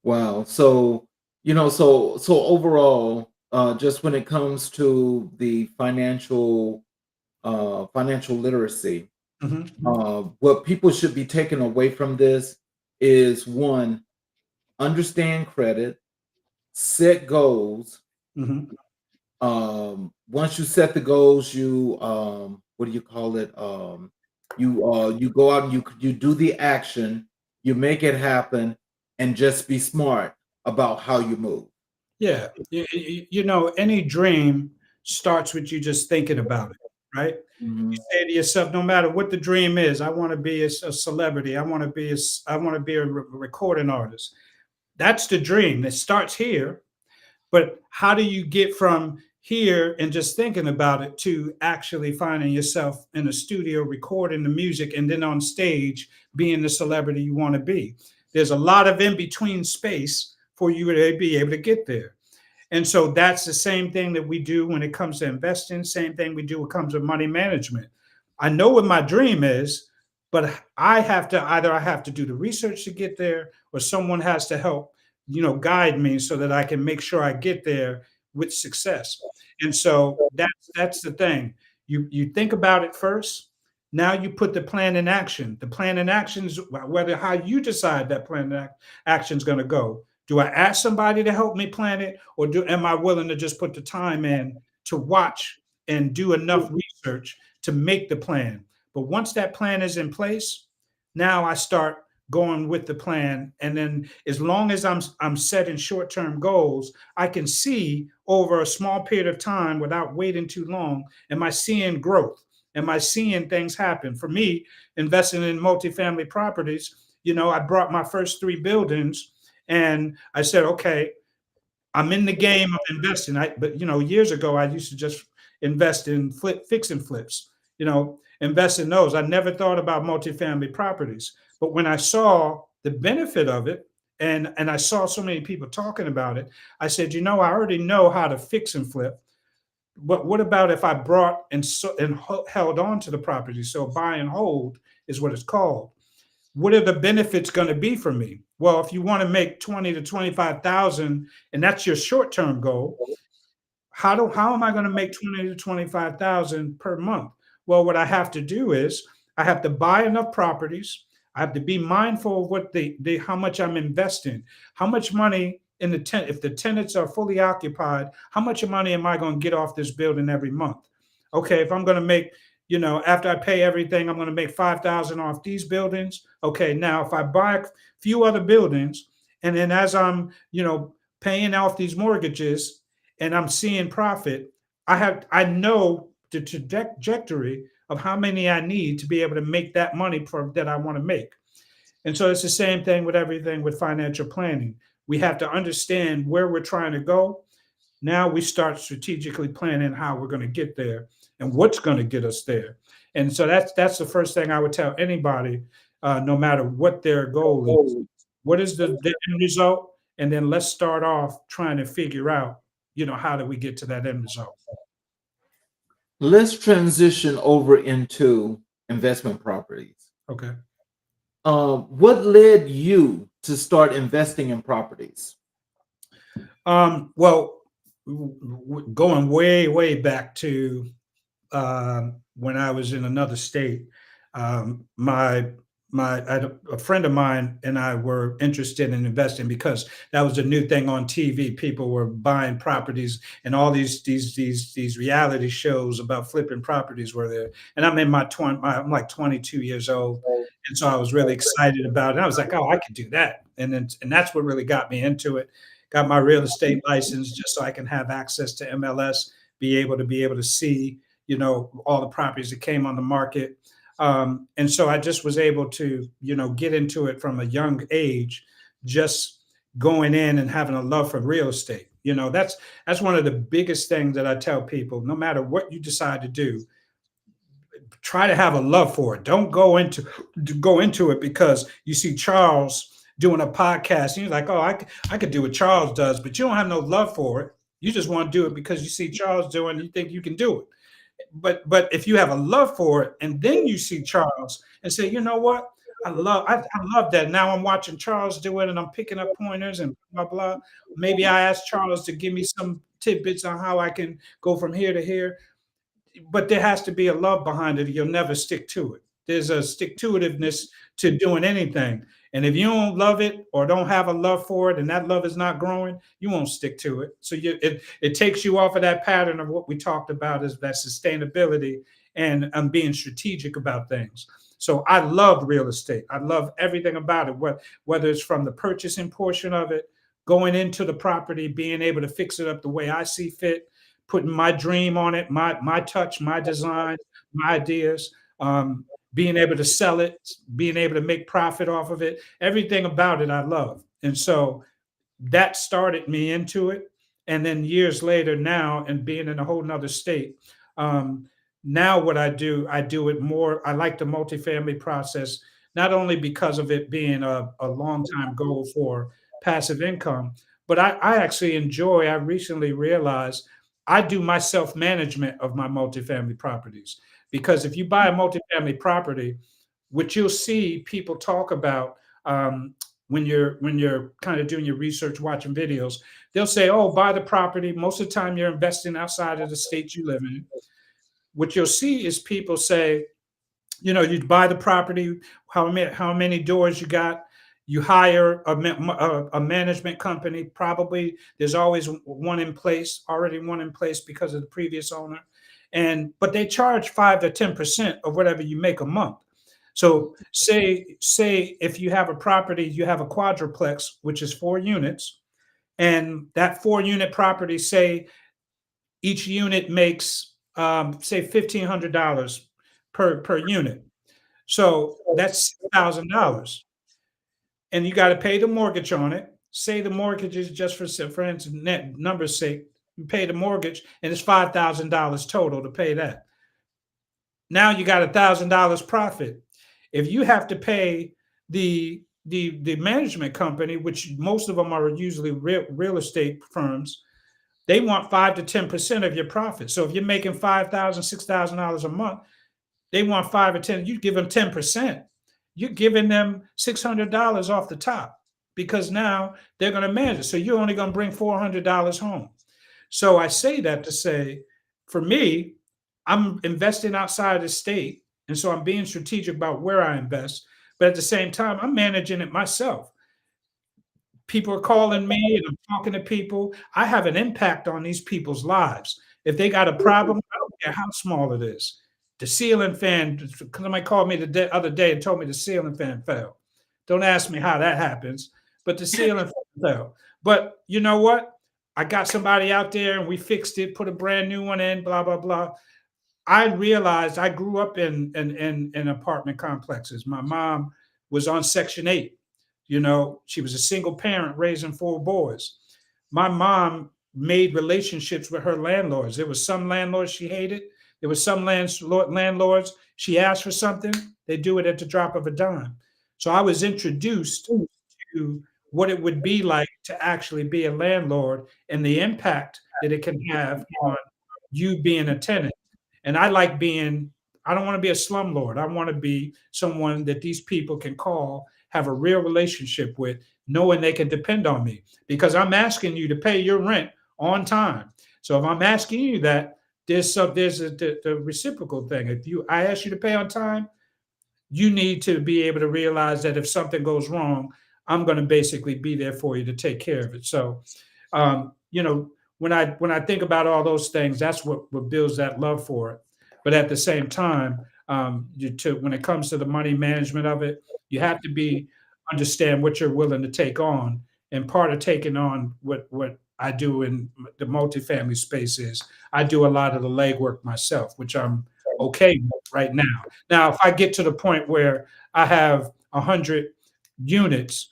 Wow. So, so overall, just when it comes to the financial literacy, Mhm. what people should be taking away from this is, one, understand credit, set goals. Mhm. Once you set the goals, you what do you call it? You go out and you do the action, you make it happen, and just be smart about how you move. Yeah. You know, any dream starts with you just thinking about it, right? You Mhm. say to yourself, no matter what the dream is, I want to be a celebrity. I want to be a recording artist. That's the dream. It starts here. But how do you get from here and just thinking about it to actually finding yourself in a studio recording the music and then on stage being the celebrity you want to be? There's a lot of in between space for you to be able to get there. And so that's the same thing that we do when it comes to investing, same thing we do when it comes to money management. I know what my dream is, but I have to do the research to get there, or someone has to help, guide me so that I can make sure I get there with success. And so that's the thing. You think about it first. Now you put the plan in action. The plan in action is whether how you decide that plan in action is going to go. Do I ask somebody to help me plan it, or am I willing to just put the time in to watch and do enough research to make the plan? But once that plan is in place, now I start going with the plan, and then as long as I'm setting short-term goals, I can see over a small period of time without waiting too long. Am I seeing growth? Am I seeing things happen? For me, investing in multifamily properties, I brought my first 3 buildings and I said, okay, I'm in the game of investing. But years ago, I used to just invest in fix and flips, invest in those. I never thought about multifamily properties. But when I saw the benefit of it, and I saw so many people talking about it, I said, I already know how to fix and flip. But what about if I brought and held on to the property? So buy and hold is what it's called. What are the benefits going to be for me? Well, if you want to make 20 to 25,000 and that's your short-term goal, how am I going to make 20 to 25,000 per month? Well, what I have to do is I have to buy enough properties. I have to be mindful of what how much I'm investing, how much money in the tent. If the tenants are fully occupied, how much money am I going to get off this building every month? Okay, if I'm going to make, after I pay everything, I'm going to make 5,000 off these buildings. Okay, now if I buy a few other buildings, and then as I'm, paying off these mortgages, and I'm seeing profit, I know the trajectory of how many I need to be able to make that money that I want to make. And so it's the same thing with everything with financial planning. We have to understand where we're trying to go, Now we start strategically planning how we're going to get there and what's going to get us there. And so that's the first thing I would tell anybody, no matter what their goal is. What is the end result? And then let's start off trying to figure out, how do we get to that end result? Let's transition over into investment properties. Okay. What led you to start investing in properties? Well, going way, way back to when I was in another state, my a friend of mine and I were interested in investing because that was a new thing on TV. People were buying properties, and all these reality shows about flipping properties were there. And I'm in I'm like 22 years old, and so I was really excited about it. And I was like, oh, I could do that, and that's what really got me into it. Got my real estate license just so I can have access to MLS, be able to see all the properties that came on the market. And so I just was able to, get into it from a young age, just going in and having a love for real estate. That's one of the biggest things that I tell people, no matter what you decide to do, try to have a love for it. Don't go into it because you see Charles doing a podcast and you're like, oh, I could do what Charles does, but you don't have no love for it. You just want to do it because you see Charles doing it, you think you can do it. But if you have a love for it and then you see Charles and say, you know what, I love that. Now I'm watching Charles do it and I'm picking up pointers and blah blah. Maybe I ask Charles to give me some tidbits on how I can go from here to here. But there has to be a love behind it. You'll never stick to it. There's a stick to itiveness to doing anything. And if you don't love it or don't have a love for it and that love is not growing, you won't stick to it. So it takes you off of that pattern of what we talked about, is that sustainability and being strategic about things. So I love real estate. I love everything about it, whether it's from the purchasing portion of it, going into the property, being able to fix it up the way I see fit, putting my dream on it, my touch, my design, my ideas, being able to sell it, being able to make profit off of it. Everything about it I love. And so that started me into it. And then years later now, and being in a whole nother state, now what I do it more. I like the multifamily process, not only because of it being a long time goal for passive income, but I actually enjoy, I recently realized I do my self-management of my multifamily properties. Because if you buy a multifamily property, what you'll see people talk about, when you're kind of doing your research, watching videos, they'll say, "Oh, buy the property." Most of the time, you're investing outside of the state you live in. What you'll see is people say, you buy the property, how many doors you got. You hire a management company. Probably there's always already one in place because of the previous owner, but they charge 5 to 10% of whatever you make a month. So say if you have a property, you have a quadruplex, which is 4 units, and that 4-unit property, say each unit makes say $1,500 per unit. So that's $6,000. And you got to pay the mortgage on it. Say the mortgage is, just for instance, net numbers sake, you pay the mortgage and it's $5,000 total to pay that. Now you got $1,000 profit. If you have to pay the management company, which most of them are usually real estate firms, they want 5 to 10% of your profit. So if you're making $5,000, $6,000 a month, they want 5 or 10. You give them 10%. You're giving them $600 off the top, because now they're going to manage it. So you're only going to bring $400 home. So I say that to say, for me, I'm investing outside the state. And so I'm being strategic about where I invest. But at the same time, I'm managing it myself. People are calling me and I'm talking to people. I have an impact on these people's lives. If they got a problem, I don't care how small it is. The ceiling fan, somebody called me the other day and told me the ceiling fan fell. Don't ask me how that happens, but the ceiling fan fell. But you know what? I got somebody out there and we fixed it, put a brand new one in, blah, blah, blah. I realized I grew up in apartment complexes. My mom was on Section 8. She was a single parent raising 4 boys. My mom made relationships with her landlords. There was some landlords she hated. There was some landlords she asked for something, they do it at the drop of a dime. So I was introduced to what it would be like to actually be a landlord and the impact that it can have on you being a tenant. And I like being, I don't want to be a slumlord. I want to be someone that these people can call, have a real relationship with, knowing they can depend on me because I'm asking you to pay your rent on time. So if I'm asking you that, the reciprocal thing. If I ask you to pay on time, you need to be able to realize that if something goes wrong, I'm going to basically be there for you to take care of it. So, you know, when I think about all those things, that's what builds that love for it. But at the same time, when it comes to the money management of it, you have to be understand what you're willing to take on. And part of taking on what I do in the multifamily space is I do a lot of the legwork myself, which I'm okay with right now. Now, if I get to the point where I have 100 units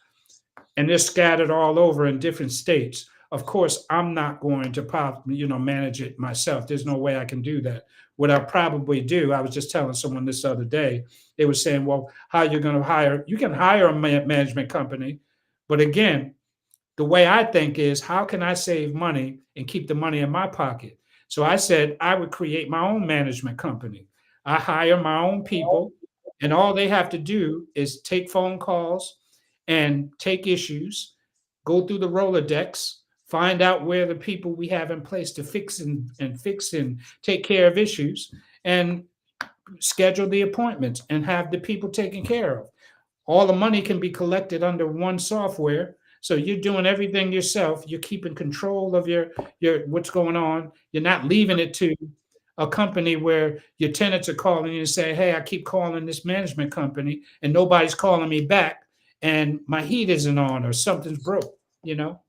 and they're scattered all over in different states, of course, I'm not going to manage it myself. There's no way I can do that. What I probably do, I was just telling someone this other day, they were saying, well, how are you going to hire? You can hire a management company, but again, the way I think is how can I save money and keep the money in my pocket? So I said I would create my own management company. I hire my own people, and all they have to do is take phone calls and take issues, go through the Rolodex, find out where the people we have in place to fix and take care of issues, and schedule the appointments and have the people taken care of. All the money can be collected under one software. So you're doing everything yourself. You're keeping control of your what's going on. You're not leaving it to a company where your tenants are calling you and say, "Hey, I keep calling this management company and nobody's calling me back, and my heat isn't on or something's broke." You know.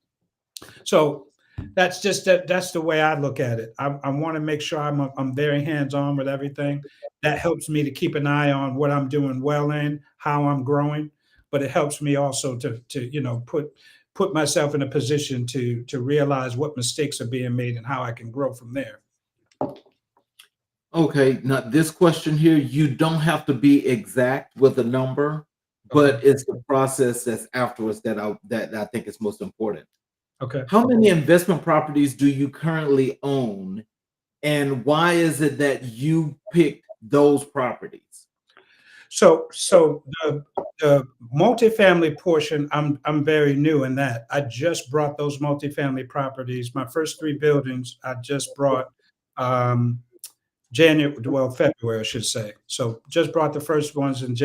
So that's the way I look at it. I want to make sure I'm very hands on with everything. That helps me to keep an eye on what I'm doing well in, how I'm growing, but it helps me also to put myself in a position to realize what mistakes are being made and how I can grow from there. Okay, now this question here, you don't have to be exact with a number, but Okay. it's the process that's afterwards that I think is most important. Okay. How many investment properties do you currently own, and why is it that you picked those properties? So the multifamily portion, I'm very new in that. I just brought those multifamily properties. My first three buildings, I just brought February, I should say. So just brought the first ones in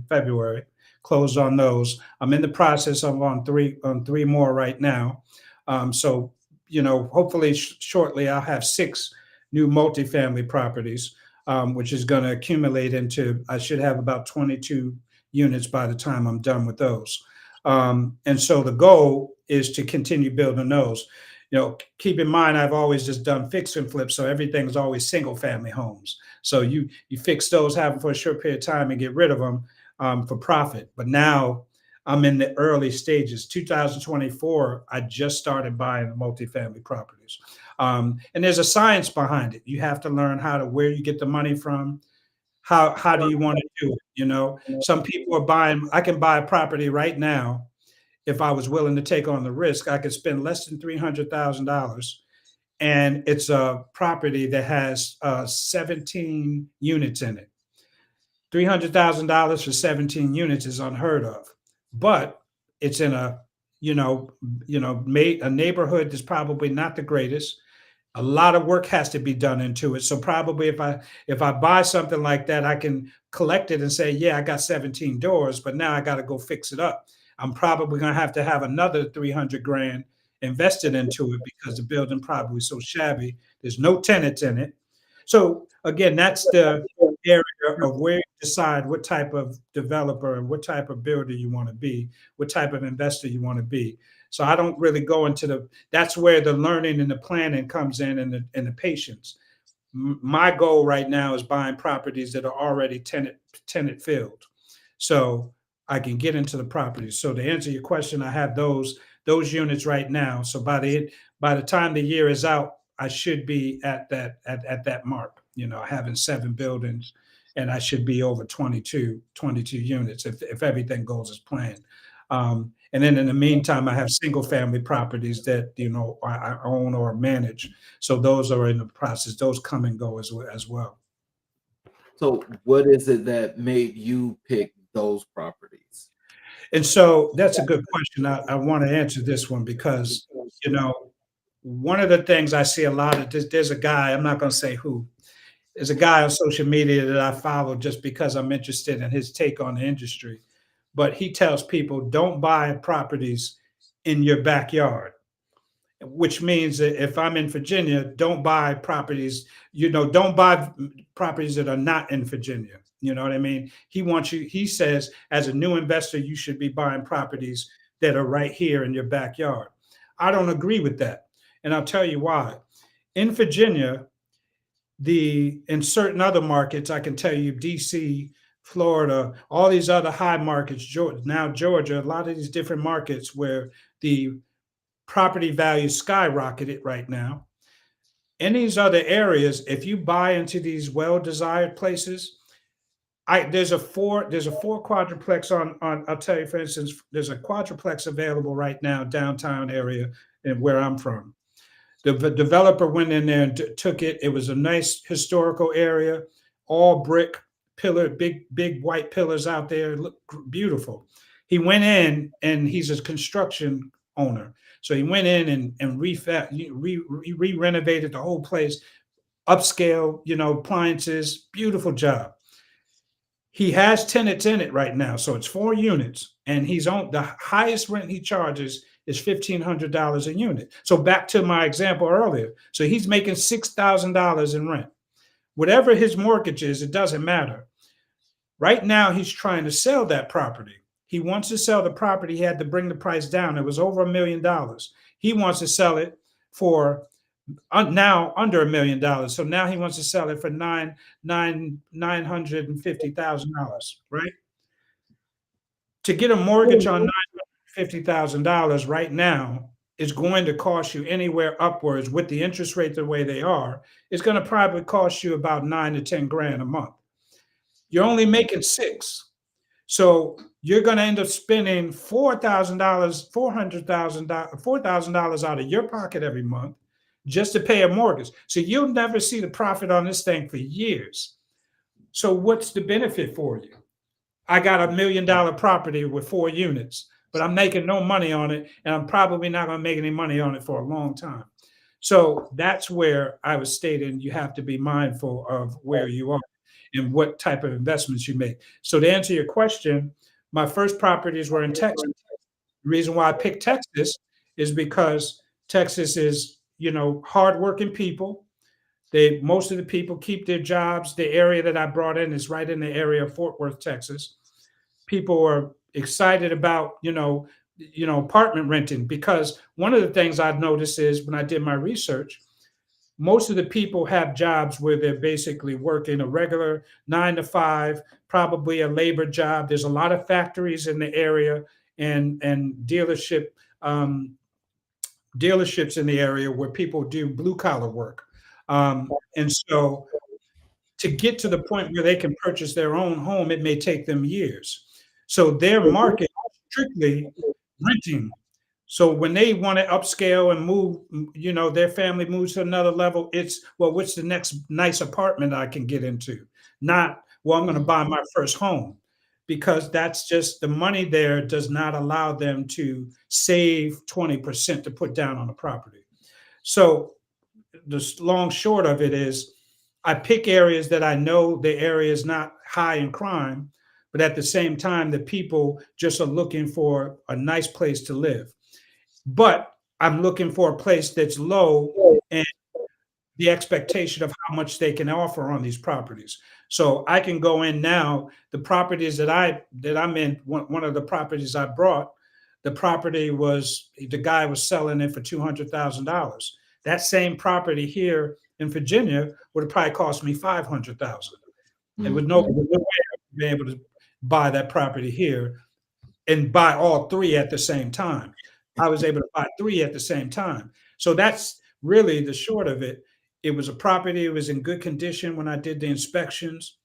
February, closed on those. I'm in the process of on three more right now. So hopefully shortly I'll have six new multifamily properties, which is going to accumulate into, I should have about 22 units by the time I'm done with those. And so the goal is to continue building those. Keep in mind, I've always just done fix and flip, so everything's always single family homes. So you fix those, have them for a short period of time, and get rid of them for profit. But now I'm in the early stages. 2024, I just started buying multifamily properties, and there's a science behind it. You have to learn where you get the money from. How do you want to do it? Some people are buying. I can buy a property right now. If I was willing to take on the risk, I could spend less than $300,000, and it's a property that has 17 units in it. $300,000 for 17 units is unheard of, but it's in a a neighborhood that's probably not the greatest. A lot of work has to be done into it. So probably if I buy something like that, I can collect it and say, yeah, I got 17 doors, but now I got to go fix it up. I'm probably going to have another 300 grand invested into it because the building probably so shabby. There's no tenants in it. So again, that's the area of where you decide what type of developer and what type of builder you want to be, what type of investor you want to be. So I don't really go into that's where the learning and the planning comes in, and the patience. My goal right now is buying properties that are already tenant filled, so I can get into the properties. So to answer your question, I have those those units right now. So by the time the year is out, I should be at that mark, having 7 buildings, and I should be over 22 units if everything goes as planned. And then in the meantime, I have single family properties that, I own or manage. So those are in the process. Those come and go as well. So what is it that made you pick those properties? And so that's a good question. I want to answer this one because, one of the things I see a lot of there's a guy, I'm not going to say who, there's a guy on social media that I follow just because I'm interested in his take on the industry. But he tells people, don't buy properties in your backyard, which means that if I'm in Virginia, don't buy properties, don't buy properties that are not in Virginia. You know what I mean? He says, as a new investor, you should be buying properties that are right here in your backyard. I don't agree with that. And I'll tell you why. In Virginia, in certain other markets, I can tell you, DC, Florida, all these other high markets, Georgia, a lot of these different markets where the property values skyrocketed right now. In these other areas, if you buy into these well-desired places, there's a four quadruplex on I'll tell you, for instance, there's a quadruplex available right now downtown area and where I'm from. The developer went in there and took it. It was a nice historical area, all brick, big white pillars out there, look beautiful. He went in, and he's a construction owner. So he went in and re-renovated the whole place, upscale, appliances, beautiful job. He has tenants in it right now. So it's 4 units, and he's on the highest rent he charges is $1,500 a unit. So back to my example earlier. So he's making $6,000 in rent. Whatever his mortgage is, it doesn't matter. Right now, he's trying to sell that property. He wants to sell the property. He had to bring the price down. It was over $1 million. He wants to sell it for now under $1 million. So now he wants to sell it for $950,000, right? To get a mortgage on $950,000 right now is going to cost you anywhere upwards with the interest rate the way they are. It's going to probably cost you about 9 to 10 grand a month. You're only making 6. So you're going to end up spending $4,000 out of your pocket every month just to pay a mortgage. So you'll never see the profit on this thing for years. So what's the benefit for you? I got $1 million property with 4 units, but I'm making no money on it, and I'm probably not going to make any money on it for a long time. So that's where I was stating you have to be mindful of where you are and what type of investments you make. So to answer your question, my first properties were in Texas. The reason why I picked Texas is because Texas is, hardworking people. Most of the people keep their jobs. The area that I brought in is right in the area of Fort Worth, Texas. People are excited about, apartment renting, because one of the things I've noticed is when I did my research, most of the people have jobs where they're basically working a regular 9 to 5, probably a labor job. There's a lot of factories in the area and dealerships in the area where people do blue collar work. And so to get to the point where they can purchase their own home, it may take them years. So their market is strictly renting. So when they want to upscale and move, their family moves to another level, it's, well, what's the next nice apartment I can get into? Not, well, I'm going to buy my first home, because that's just the money there does not allow them to save 20% to put down on a property. So the long short of it is I pick areas that I know the area is not high in crime, but at the same time, the people just are looking for a nice place to live. But I'm looking for a place that's low and the expectation of how much they can offer on these properties. So I can go in now, the properties that I'm in, one of the properties I brought, the guy was selling it for $200,000. That same property here in Virginia would have probably cost me $500,000. And with no way I would be able to buy that property here and buy all 3 at the same time. I was able to buy 3 at the same time. So that's really the short of it. It was a property, it was in good condition when I did the inspections.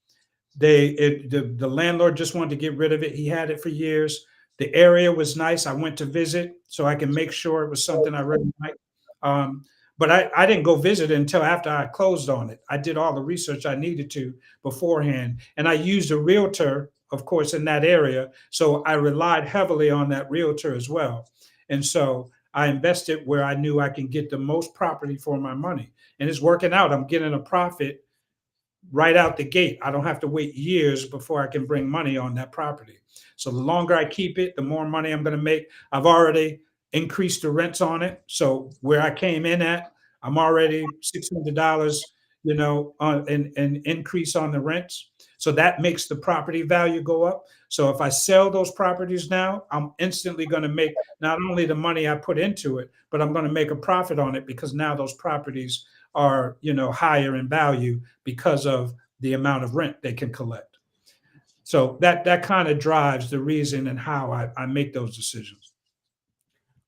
The landlord just wanted to get rid of it. He had it for years. The area was nice. I went to visit so I can make sure it was something I really liked. Um, but I didn't go visit it until after I closed on it. I did all the research I needed to beforehand, and I used a realtor, of course, in that area. So I relied heavily on that realtor as well. And so I invested where I knew I can get the most property for my money, and it's working out. I'm getting a profit right out the gate. I don't have to wait years before I can bring money on that property. So the longer I keep it, the more money I'm going to make. I've already increased the rents on it. So where I came in at, I'm already $600, an increase on the rents. So that makes the property value go up. So if I sell those properties now, I'm instantly going to make not only the money I put into it, but I'm going to make a profit on it because now those properties are, higher in value because of the amount of rent they can collect. So that kind of drives the reason and how I make those decisions.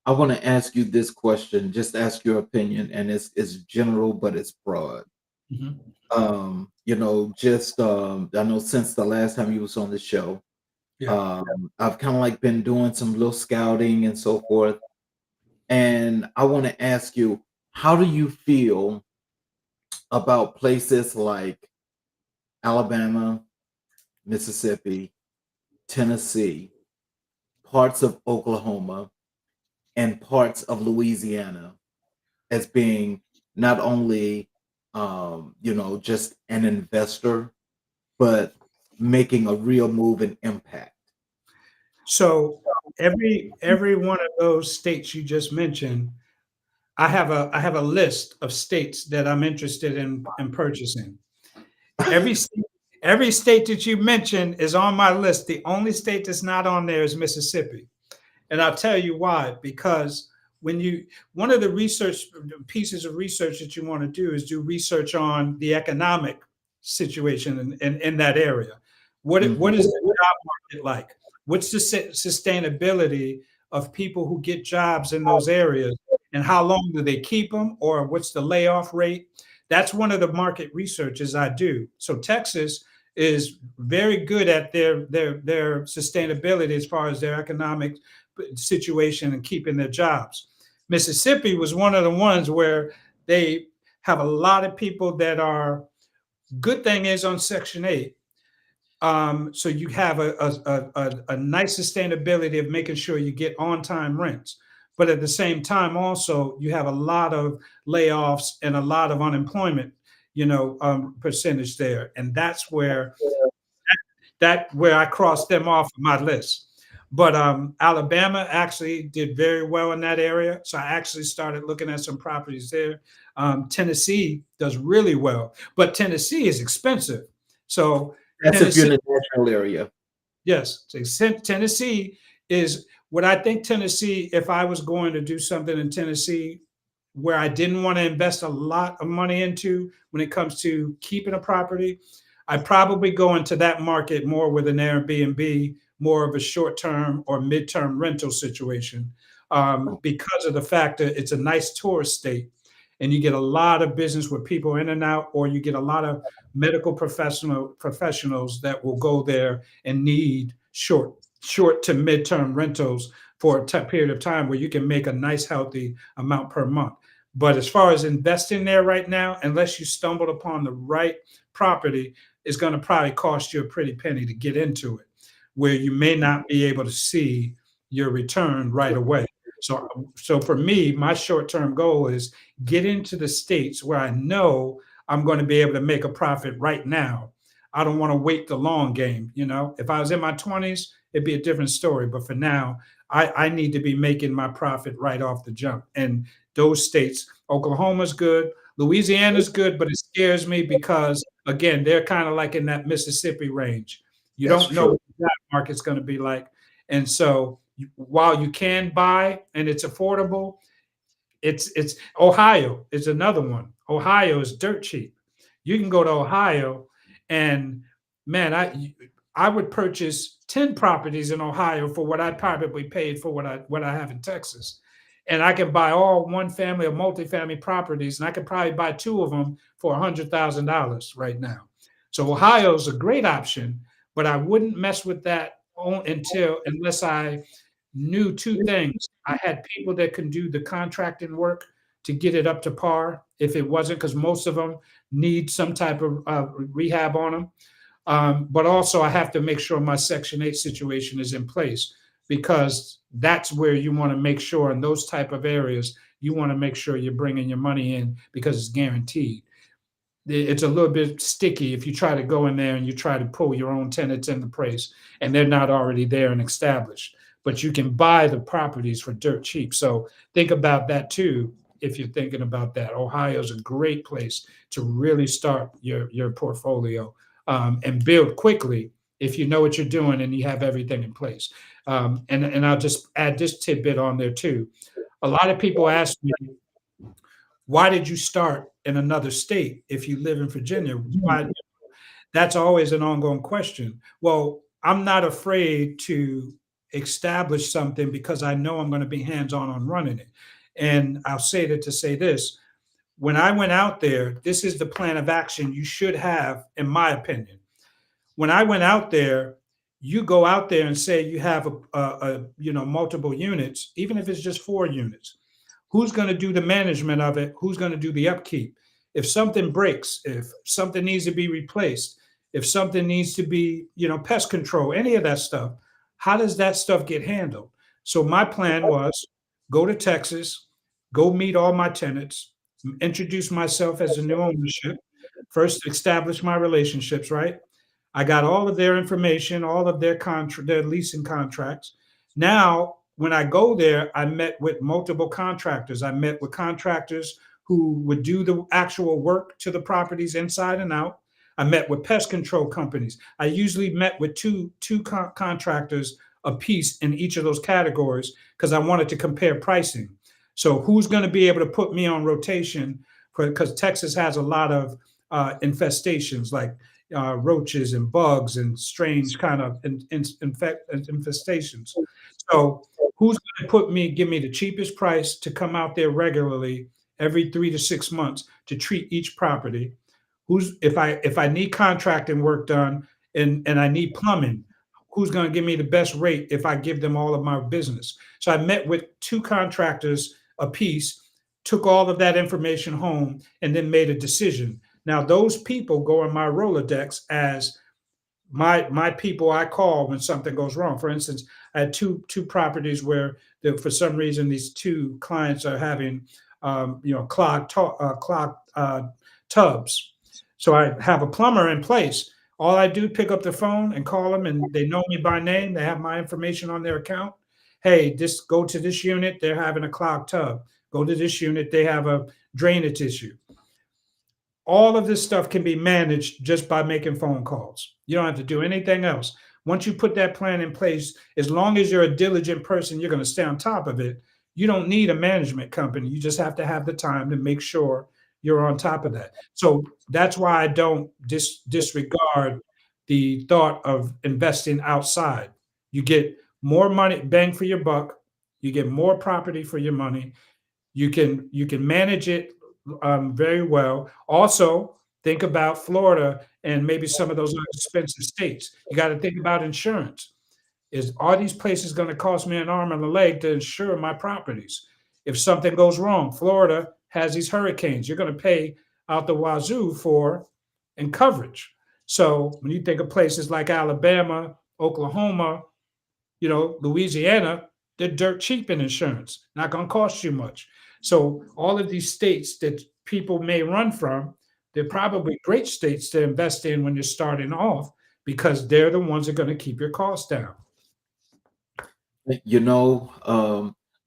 I want to ask you this question, just ask your opinion, and it's general, but it's broad. Mhm. I know since the last time you was on the show, Yeah. I've kind of like been doing some little scouting and so forth. And I want to ask you, how do you feel about places like Alabama, Mississippi, Tennessee, parts of Oklahoma, and parts of Louisiana as being not only just an investor, but making a real move and impact? So every one of those states you just mentioned, I have a list of states that I'm interested in purchasing. Every state, every state that you mentioned is on my list. The only state that's not on there is Mississippi. And I'll tell you why. Because one of the research pieces of research that you want to do is do research on the economic situation in that area. What Mhm. is the job market like? What's the sustainability of people who get jobs in those areas? And how long do they keep them? Or what's the layoff rate? That's one of the market researches I do. So Texas is very good at their sustainability as far as their economic situation and keeping their jobs. Mississippi was one of the ones where they have a lot of people that are good thing is on Section 8. So you have a nice sustainability of making sure you get on time rents. But at the same time, also, you have a lot of layoffs and a lot of unemployment, percentage there. And that's where I crossed them off my list. But Alabama actually did very well in that area. So I actually started looking at some properties there. Tennessee does really well, but Tennessee is expensive. So That's if you're Tennessee, in the natural area. yes, Tennessee is what I think Tennessee, if I was going to do something in Tennessee where I didn't want to invest a lot of money into when it comes to keeping a property, I'd probably go into that market more with an Airbnb, more of a short term or mid-term rental situation, because of the fact that it's a nice tourist state and you get a lot of business with people in and out, or you get a lot of medical professionals that will go there and need short to mid-term rentals for a period of time where you can make a nice healthy amount per month. But as far as investing there right now, unless you stumbled upon the right property, it's going to probably cost you a pretty penny to get into it, where you may not be able to see your return right away. So for me, my short-term goal is get into the states where I know I'm going to be able to make a profit right now. I don't want to wait the long game. If I was in my 20s, it'd be a different story. But for now, I need to be making my profit right off the jump. And those states, Oklahoma's good, Louisiana's good, but it scares me because again, they're kind of like in that Mississippi range. You That's don't know true. what that market's going to be like. And so while you can buy and it's affordable, it's Ohio is another one. Ohio is dirt cheap. You can go to Ohio and man, I would purchase 10 properties in Ohio for what I probably paid for what I have in Texas. and I can buy all one family or multifamily properties, and I could probably buy 2 of them for $100,000 right now. So Ohio's a great option, but I wouldn't mess with that unless I knew 2 things. I had people that can do the contracting work to get it up to par if it wasn't, because most of them need some type of rehab on them. But also, I have to make sure my Section 8 situation is in place, because that's where you want to make sure in those type of areas, you want to make sure you're bringing your money in because it's guaranteed. It's a little bit sticky if you try to go in there and you try to pull your own tenants in the place and they're not already there and established. But you can buy the properties for dirt cheap. So think about that too if you're thinking about that. Ohio's a great place to really start your portfolio and build quickly if you know what you're doing and you have everything in place. And I'll just add this tidbit on there too. A lot of people ask me, why did you start in another state if you live in Virginia? Why? That's always an ongoing question. Well, I'm not afraid to establish something because I know I'm going to be hands-on on running it. And I'll say that to say this. When I went out there, this is the plan of action you should have, in my opinion. When I went out there, you go out there and say you have multiple units, even if it's just 4 units. Who's going to do the management of it? Who's going to do the upkeep? If something breaks, if something needs to be replaced, if something needs to be, pest control, any of that stuff, how does that stuff get handled? So my plan was go to Texas, go meet all my tenants, introduce myself as a new ownership, first establish my relationships, right? I got all of their information, all of their leasing contracts. Now, when I go there, I met with multiple contractors. I met with contractors who would do the actual work to the properties inside and out. I met with pest control companies. I usually met with two contractors a piece in each of those categories because I wanted to compare pricing. So who's going to be able to put me on rotation? Because Texas has a lot of infestations like roaches and bugs and strange kind of infestations. So who's going to give me the cheapest price to come out there regularly every 3 to 6 months to treat each property? If I need contracting work done and I need plumbing, who's going to give me the best rate if I give them all of my business? So I met with 2 contractors a piece, took all of that information home, and then made a decision. Now, those people go in my Rolodex as my people I call when something goes wrong. For instance, I had two properties where for some reason these 2 clients are having clogged tubs. So I have a plumber in place. All I do, pick up the phone and call them, and they know me by name. They have my information on their account. Hey, go to this unit. They're having a clogged tub. Go to this unit. They have a drainage issue. All of this stuff can be managed just by making phone calls. You don't have to do anything else. Once you put that plan in place, as long as you're a diligent person, you're going to stay on top of it. You don't need a management company. You just have to have the time to make sure you're on top of that. So that's why I don't disregard the thought of investing outside. You get more money, bang for your buck. You get more property for your money. You can manage it very well. Also, think about Florida and maybe some of those expensive states. You got to think about insurance. Are these places going to cost me an arm and a leg to insure my properties? If something goes wrong, Florida has these hurricanes. You're going to pay out the wazoo for and coverage. So when you think of places like Alabama, Oklahoma, Louisiana, they're dirt cheap in insurance, not going to cost you much. So all of these states that people may run from, they're probably great states to invest in when you're starting off because they're the ones that are going to keep your costs down.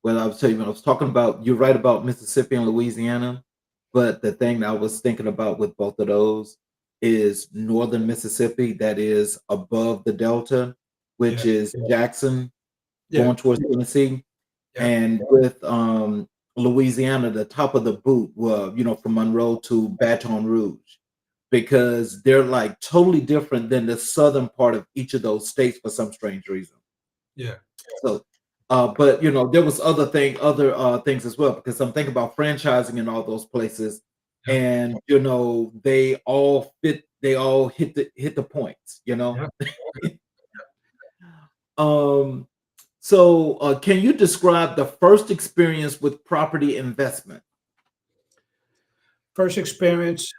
Well, I was telling you, when I was talking about, you're right about Mississippi and Louisiana, but the thing I was thinking about with both of those is northern Mississippi, that is above the Delta, which is Jackson, going towards Tennessee. And with Louisiana, the top of the boot, from Monroe to Baton Rouge, because they're like totally different than the southern part of each of those states for some strange reason. Yeah. So But there was other things as well, because I'm thinking about franchising in all those places, Yeah. and they all hit the points. Yeah. Um, so can you describe the first experience with property investment? First experience,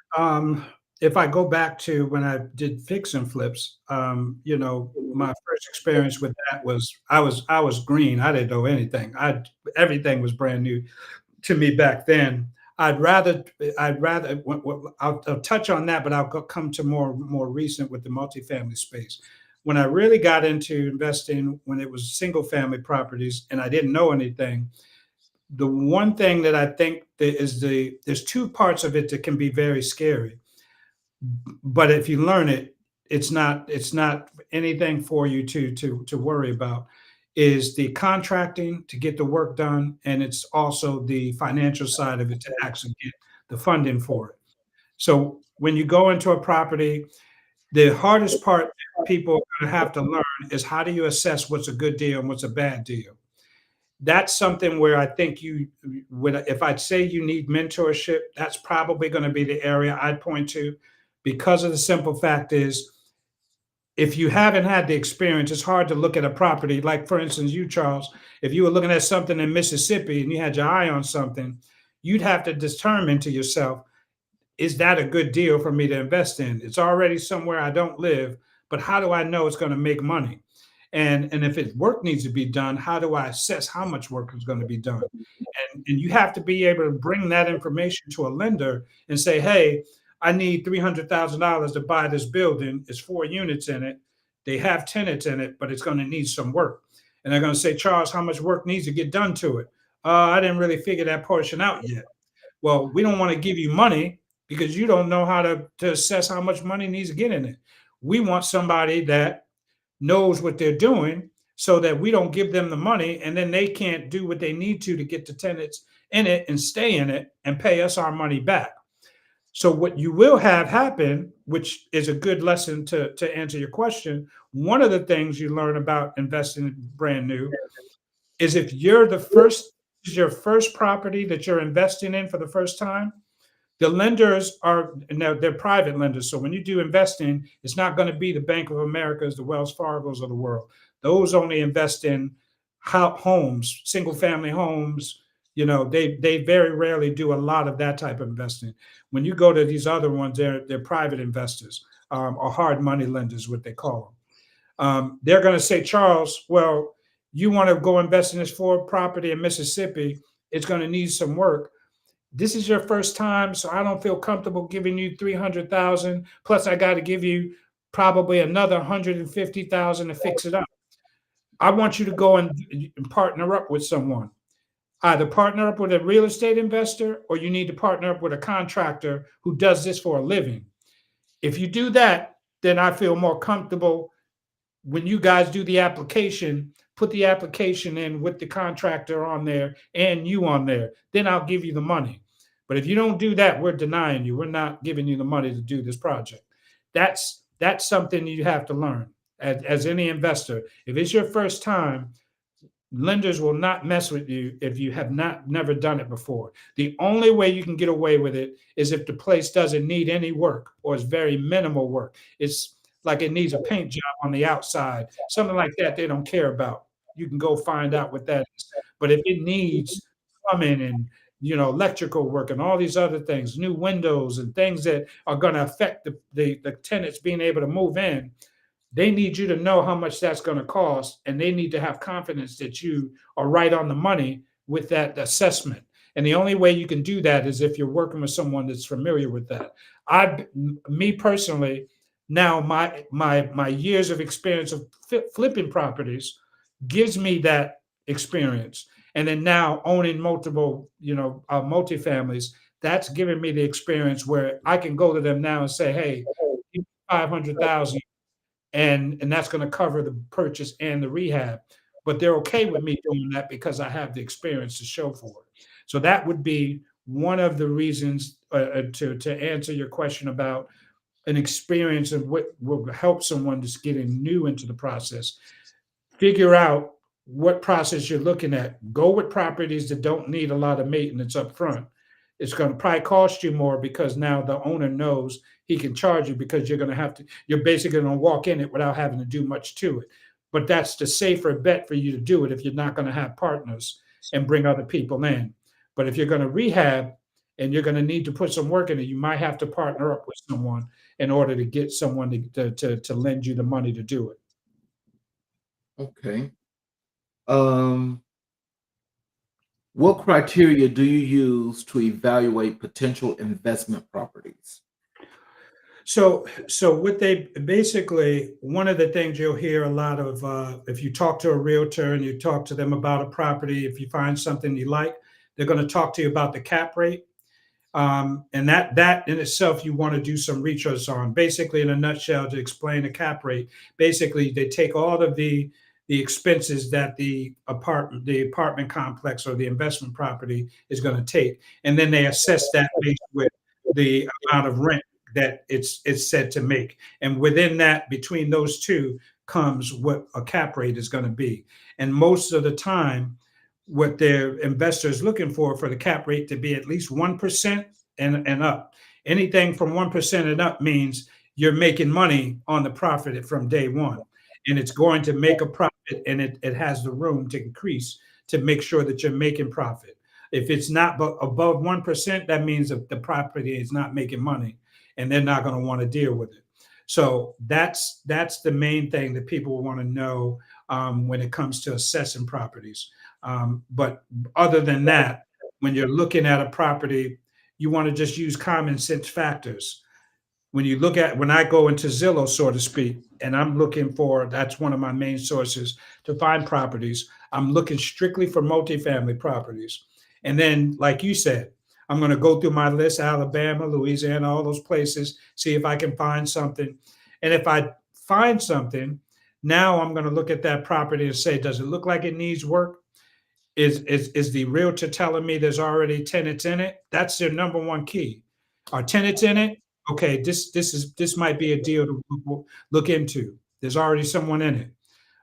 if I go back to when I did fix and flips, my first experience with that was I was green. I didn't know anything. Everything was brand new to me back then. I'd rather I'll touch on that, but come to more recent with the multifamily space. When I really got into investing, when it was single family properties and I didn't know anything, the one thing that I think that is there's two parts of it that can be very scary. But if you learn it, it's not anything for you to worry about. Is the contracting to get the work done, and it's also the financial side of it to actually get the funding for it. So when you go into a property, the hardest part that people are going to have to learn is how do you assess what's a good deal and what's a bad deal. That's something where I think if I'd say you need mentorship, that's probably going to be the area I'd point to, because of the simple fact is, if you haven't had the experience, it's hard to look at a property. Like, for instance, you, Charles, if you were looking at something in Mississippi and you had your eye on something, you'd have to determine to yourself, is that a good deal for me to invest in? It's already somewhere I don't live, but how do I know it's going to make money? And if work needs to be done, how do I assess how much work is going to be done? And you have to be able to bring that information to a lender and say, hey, I need $300,000 to buy this building. It's 4 units in it. They have tenants in it, but it's going to need some work. And they're going to say, Charles, how much work needs to get done to it? I didn't really figure that portion out yet. Well, we don't want to give you money because you don't know how to assess how much money needs to get in it. We want somebody that knows what they're doing so that we don't give them the money and then they can't do what they need to get the tenants in it and stay in it and pay us our money back. So what you will have happen, which is a good lesson to answer your question, one of the things you learn about investing brand new is if is your first property that you're investing in for the first time, the lenders are now they're private lenders. So when you do investing, it's not going to be the Bank of America's, the Wells Fargo's of the world. Those only invest in homes, single family homes. They very rarely do a lot of that type of investing. When you go to these other ones, they're private investors, or hard money lenders, what they call them. They're going to say, Charles, well, you want to go invest in this Ford property in Mississippi. It's going to need some work. This is your first time, so I don't feel comfortable giving you 300,000. Plus, I got to give you probably another 150,000 to fix it up. I want you to go and partner up with someone. Either partner up with a real estate investor, or you need to partner up with a contractor who does this for a living. If you do that, then I feel more comfortable when you guys do the application. Put the application in with the contractor on there and you on there. Then I'll give you the money. But if you don't do that, we're denying you. We're not giving you the money to do this project. That's something you have to learn as any investor. If it's your first time, lenders will not mess with you if you have never done it before. The only way you can get away with it is if the place doesn't need any work or is very minimal work. It's like it needs a paint job on the outside, something like that they don't care about. You can go find out what that is. But if it needs plumbing and electrical work and all these other things, new windows and things that are going to affect the tenants being able to move in, they need you to know how much that's going to cost, and they need to have confidence that you are right on the money with that assessment. And the only way you can do that is if you're working with someone that's familiar with that. Me personally, now my years of experience of flipping properties gives me that experience. And then now owning multiple, multifamilies, that's giving me the experience where I can go to them now and say, hey, 500,000, and that's going to cover the purchase and the rehab. But they're okay with me doing that because I have the experience to show for it. So that would be one of the reasons to answer your question about an experience of what will help someone that's getting new into the process. Figure out what process you're looking at. Go with properties that don't need a lot of maintenance up front. It's going to probably cost you more because now the owner knows he can charge you because you're basically going to walk in it without having to do much to it. But that's the safer bet for you to do it if you're not going to have partners and bring other people in. But if you're going to rehab and you're going to need to put some work in it, you might have to partner up with someone in order to get someone to lend you the money to do it. Okay. What criteria do you use to evaluate potential investment properties? So what they basically, one of the things you'll hear a lot of, if you talk to a realtor and you talk to them about a property, if you find something you like, they're going to talk to you about the cap rate. And that in itself, you want to do some research on. Basically, in a nutshell, to explain the cap rate, basically they take all of the expenses that the apartment complex or the investment property is going to take, and then they assess that based with the amount of rent that it's said to make. And within that, between those two, comes what a cap rate is going to be. And most of the time, what their investor is looking for the cap rate to be at least 1% and up. Anything from 1% and up means you're making money on the profit from day one. And it's going to make a profit, and it has the room to increase to make sure that you're making profit. If it's not above 1%, that means that the property is not making money, and they're not going to want to deal with it. So that's the main thing that people want to know when it comes to assessing properties. But other than that, when you're looking at a property, you want to just use common sense factors. When I go into Zillow, so to speak, and I'm looking for, that's one of my main sources to find properties. I'm looking strictly for multifamily properties. And then, like you said, I'm going to go through my list, Alabama, Louisiana, all those places, see if I can find something. And if I find something, now I'm going to look at that property and say, does it look like it needs work? Is the realtor telling me there's already tenants in it? That's their number one key. Are tenants in it? Okay, this might be a deal to look into. There's already someone in it.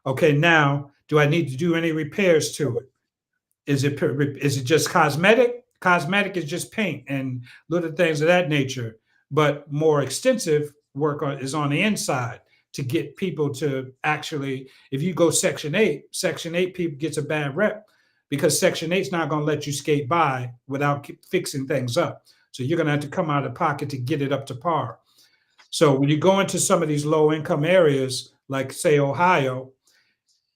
Okay, now do I need to do any repairs to it? Is it just cosmetic? Cosmetic is just paint and little things of that nature. But more extensive work is on the inside to get people to actually. If you go Section 8, Section 8 people gets a bad rep because Section 8 is not going to let you skate by without fixing things up. So you're going to have to come out of pocket to get it up to par. So when you go into some of these low income areas, like say Ohio,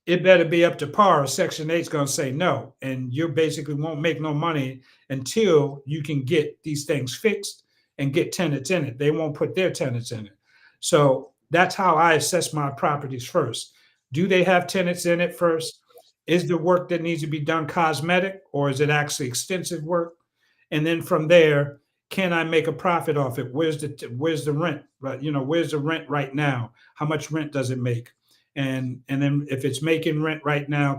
it better be up to par. Section 8 is going to say no. And you basically won't make no money until you can get these things fixed and get tenants in it. They won't put their tenants in it. So that's how I assess my properties first. Do they have tenants in it first? Is the work that needs to be done cosmetic, or is it actually extensive work? And then from there, can I make a profit off it? Where's the rent? Right, where's the rent right now? How much rent does it make? And then if it's making rent right now,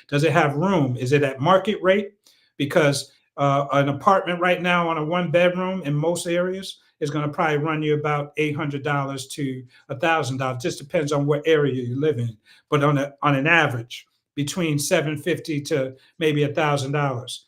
does it have room? Is it at market rate? Because an apartment right now on a 1 bedroom in most areas is going to probably run you about $800 to $1,000. Just depends on what area you live in. But on an average, between $750 to maybe $1,000.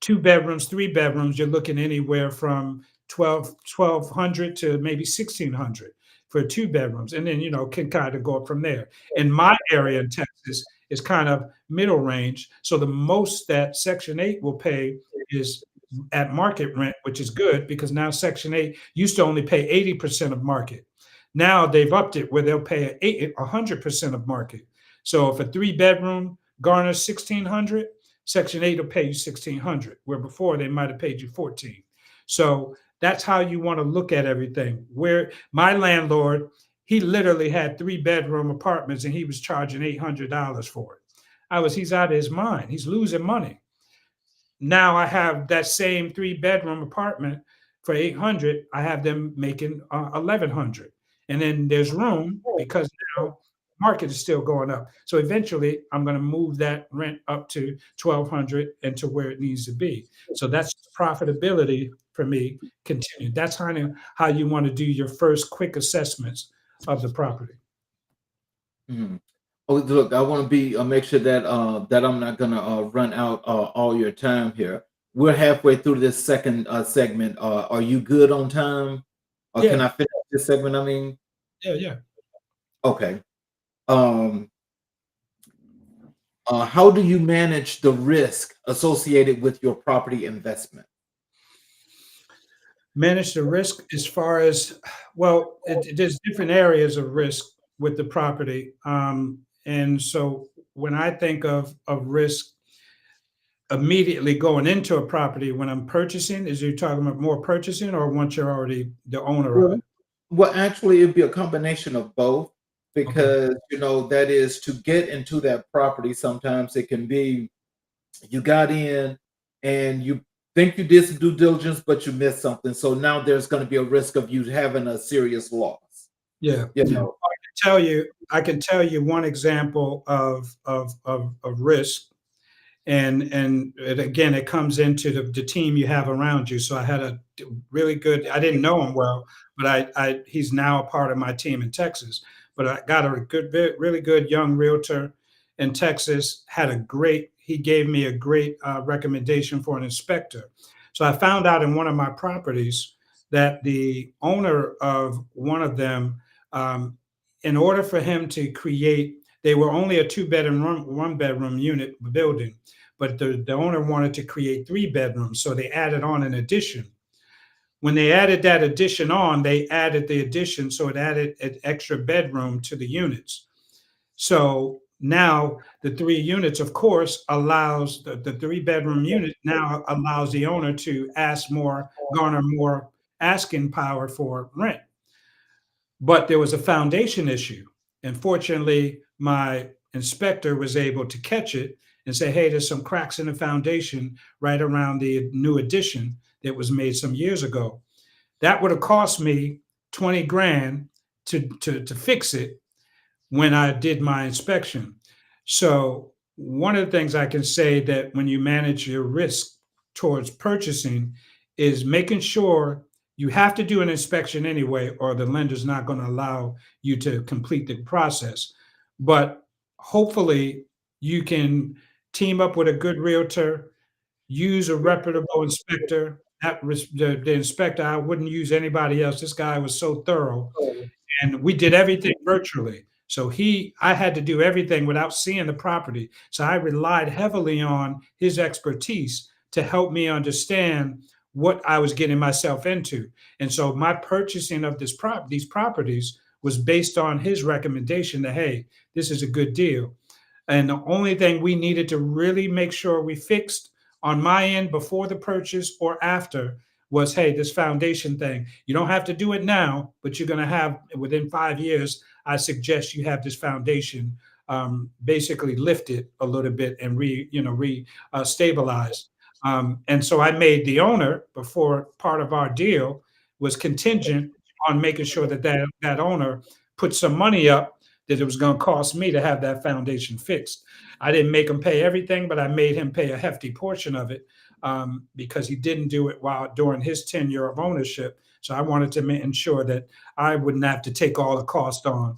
2 bedrooms, 3 bedrooms, you're looking anywhere from 1,200 to maybe 1,600 for 2 bedrooms, and then can kind of go up from there. In my area in Texas is kind of middle range, so the most that Section 8 will pay is at market rent, which is good because now Section 8 used to only pay 80% of market. Now they've upped it where they'll pay 100% of market. So if a 3 bedroom garners 1,600, Section 8 will pay you 1,600, where before they might have paid you 14. So that's how you want to look at everything. Where my landlord, he literally had 3 bedroom apartments and he was charging $800 for it. He's out of his mind. He's losing money. Now I have that same 3 bedroom apartment for 800. I have them making 1,100, and then there's room because now market is still going up. So eventually, I'm going to move that rent up to 1,200 and to where it needs to be. So that's profitability for me. Continue. That's kind of how you want to do your first quick assessments of the property. Mhm. Oh, look, I want to be make sure that that I'm not gonna run out all your time here. We're halfway through this second segment. Are you good on time? Or can Yeah, I finish this segment? I mean, yeah, yeah. okay. Um, how do you manage the risk associated with your property investment? Manage the risk as far as, well, there's different areas of risk with the property. And so when I think of risk immediately going into a property when I'm purchasing, is you talking about more purchasing or once you're already the owner of Well, it? well, actually, it'd be a combination of both Okay. because that is to get into that property. Sometimes it can be you got in and you think you did some due diligence, but you missed something. So now there's going to be a risk of you having a serious loss. Yeah. You know, I can tell you one example of risk. And it, again, it comes into the team you have around you. So I had a really good, I didn't know him well, but he's now a part of my team in Texas. But I got a good, really good young realtor in Texas. He gave me a great recommendation for an inspector. So I found out in one of my properties that the owner of one of them, um, in order for him to create, they were only a two-bedroom, one-bedroom unit building, but the owner wanted to create three bedrooms. So they added on an addition. When they added that addition on, they added the addition. So it added an extra bedroom to the units. So now the three units, of course, allows the three-bedroom unit now allows the owner to garner more asking power for rent. But there was a foundation issue. And fortunately, my inspector was able to catch it and say, hey, there's some cracks in the foundation right around the new addition that was made some years ago. That would have cost me 20 grand to fix it when I did my inspection. So one of the things I can say that when you manage your risk towards purchasing is making sure you have to do an inspection anyway, or the lender's not going to allow you to complete the process. But hopefully you can team up with a good realtor, use a reputable inspector. The inspector, I wouldn't use anybody else. This guy was so thorough, and we did everything virtually. So I had to do everything without seeing the property. So I relied heavily on his expertise to help me understand what I was getting myself into. And so my purchasing of these properties was based on his recommendation that, hey, this is a good deal. And the only thing we needed to really make sure we fixed on my end before the purchase or after was, hey, this foundation thing. You don't have to do it now, but you're going to have within 5 years. I suggest you have this foundation basically lifted a little bit and stabilized. And so I made the owner, before part of our deal was contingent on making sure that owner put some money up that it was going to cost me to have that foundation fixed. I didn't make him pay everything, but I made him pay a hefty portion of it because he didn't do it during his tenure of ownership. So I wanted to ensure that I wouldn't have to take all the cost on.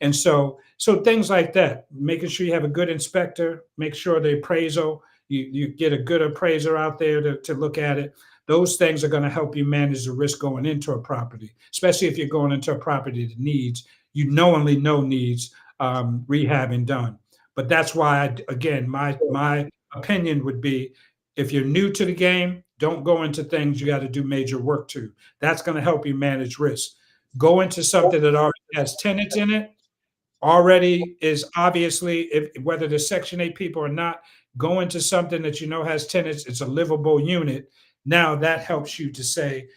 And so things like that, making sure you have a good inspector, make sure the appraisal, you get a good appraiser out there to look at it. Those things are going to help you manage the risk going into a property, especially if you're going into a property that you knowingly know needs rehabbing done. But that's why, again, my opinion would be, if you're new to the game, don't go into things you got to do major work to. That's going to help you manage risk. Go into something that already has tenants in it, already is obviously, whether the Section 8 people or not, go into something that you know has tenants, it's a livable unit. Now that helps you to say,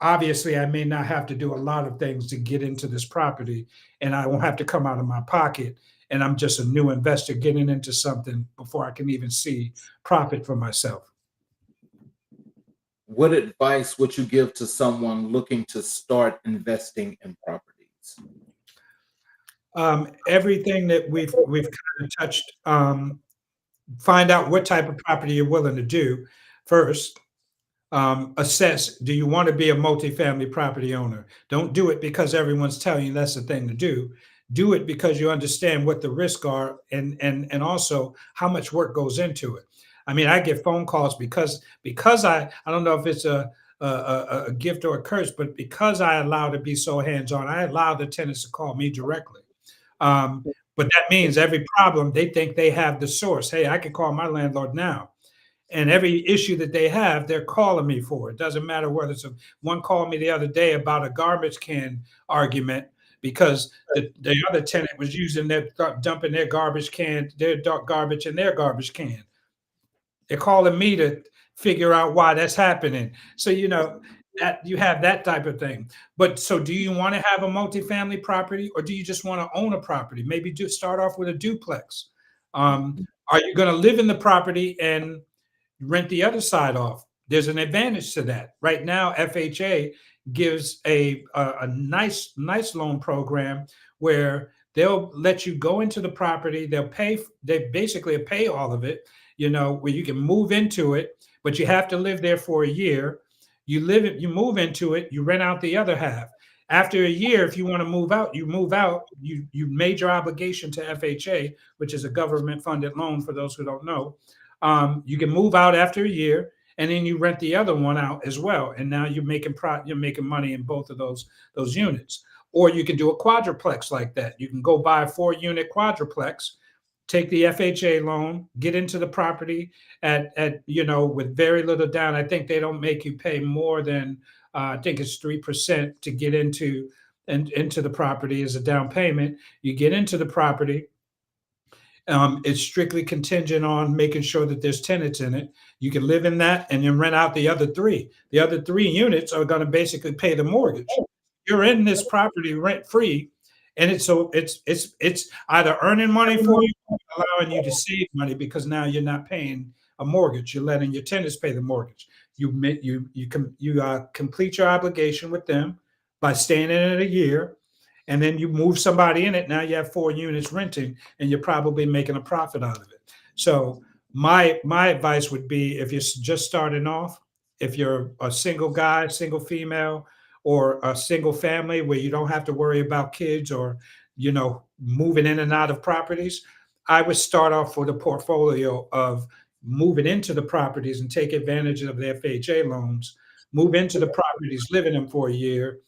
obviously, I may not have to do a lot of things to get into this property, and I won't have to come out of my pocket. And I'm just a new investor getting into something before I can even see profit for myself. what advice would you give to someone looking to start investing in properties? Everything that we've kind of touched. Find out what type of property you're willing to do first. Assess, do you want to be a multifamily property owner? Don't do it because everyone's telling you that's the thing to do. do it because you understand what the risks are, and also how much work goes into it. I mean, I get phone calls because I don't know if it's a gift or a curse, but because I allow to be so hands-on, I allow the tenants to call me directly. But that means every problem, they think they have the source. Hey, I can call my landlord now. And every issue that they have, they're calling me for. It doesn't matter whether it's one called me the other day about a garbage can argument because the other tenant was using dumping their garbage can, their garbage in their garbage can. They're calling me to figure out why that's happening. So, that you have that type of thing. But so do you want to have a multifamily property, or do you just want to own a property? Maybe do start off with a duplex. Are you going to live in the property and rent the other side off? There's an advantage to that. Right now, FHA gives a nice loan program where they'll let you go into the property. They basically pay all of it, where you can move into it, but you have to live there for a year. You move into it, you rent out the other half. After a year, if you want to move out, you move out. You made your obligation to FHA, which is a government-funded loan for those who don't know. You can move out after a year, and then you rent the other one out as well. And now you're making money in both of those units. Or you can do a quadruplex like that. You can go buy a 4-unit quadruplex, take the FHA loan, get into the property at with very little down. I think they don't make you pay more than I think it's 3% to get into the property as a down payment. You get into the property. It's strictly contingent on making sure that there's tenants in it. You can live in that and then rent out the other 3. The other 3 units are going to basically pay the mortgage. You're in this property rent free, and it's either earning money for you, or allowing you to save money because now you're not paying a mortgage. You're letting your tenants pay the mortgage. You complete your obligation with them by staying in it a year. And then you move somebody in it. Now you have 4 units renting, and you're probably making a profit out of it. So my advice would be, if you're just starting off, if you're a single guy, single female, or a single family where you don't have to worry about kids or moving in and out of properties, I would start off with a portfolio of moving into the properties and take advantage of the FHA loans, move into the properties, live in them for a year,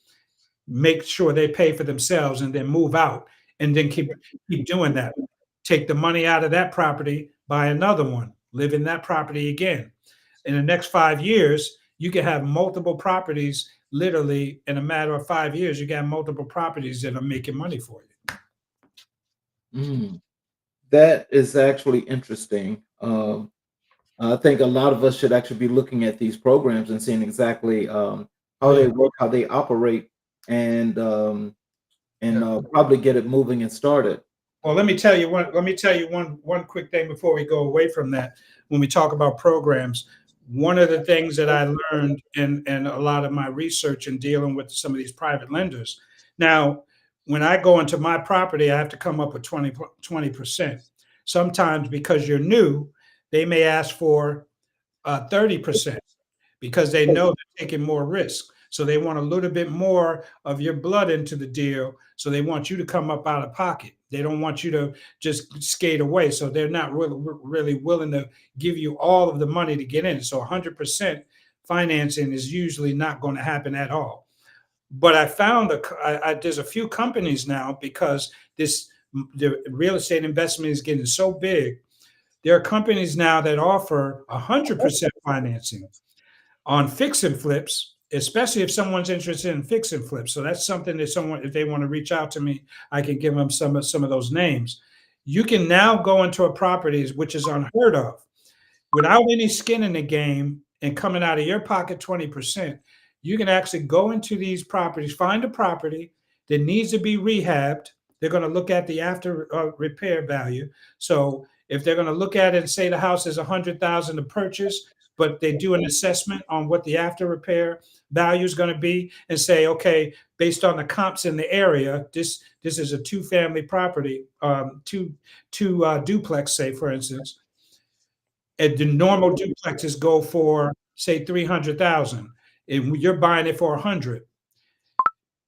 make sure they pay for themselves, and then move out, and then keep doing that. Take the money out of that property, buy another one, live in that property again. In the next 5 years, you can have multiple properties. Literally, in a matter of 5 years, you got multiple properties that are making money for you. That is actually interesting. I think a lot of us should actually be looking at these programs and seeing exactly how they work, how they operate, and probably get it moving and started. Well, let me tell you one quick thing before we go away from that. When we talk about programs, one of the things that I learned in a lot of my research and dealing with some of these private lenders. Now, when I go into my property, I have to come up with 20%. Sometimes because you're new, they may ask for 30% because they know they're taking more risk. So they want a little bit more of your blood into the deal. So they want you to come up out of pocket. They don't want you to just skate away. So they're not really willing to give you all of the money to get in. So 100% financing is usually not going to happen at all. But I found there's a few companies now, because the real estate investment is getting so big. There are companies now that offer 100% financing on fix and flips, especially if someone's interested in fix and flips. So that's something that if they want to reach out to me, I can give them some of those names. You can now go into a property, which is unheard of, without any skin in the game and coming out of your pocket 20%. You can actually go into these properties, find a property that needs to be rehabbed. They're going to look at the after repair value. So if they're going to look at it and say the house is $100,000 to purchase, but they do an assessment on what the after repair value is going to be, and say, okay, based on the comps in the area, this is a 2-family property, two duplex, say for instance, and the normal duplexes go for say 300,000, and you're buying it for 100.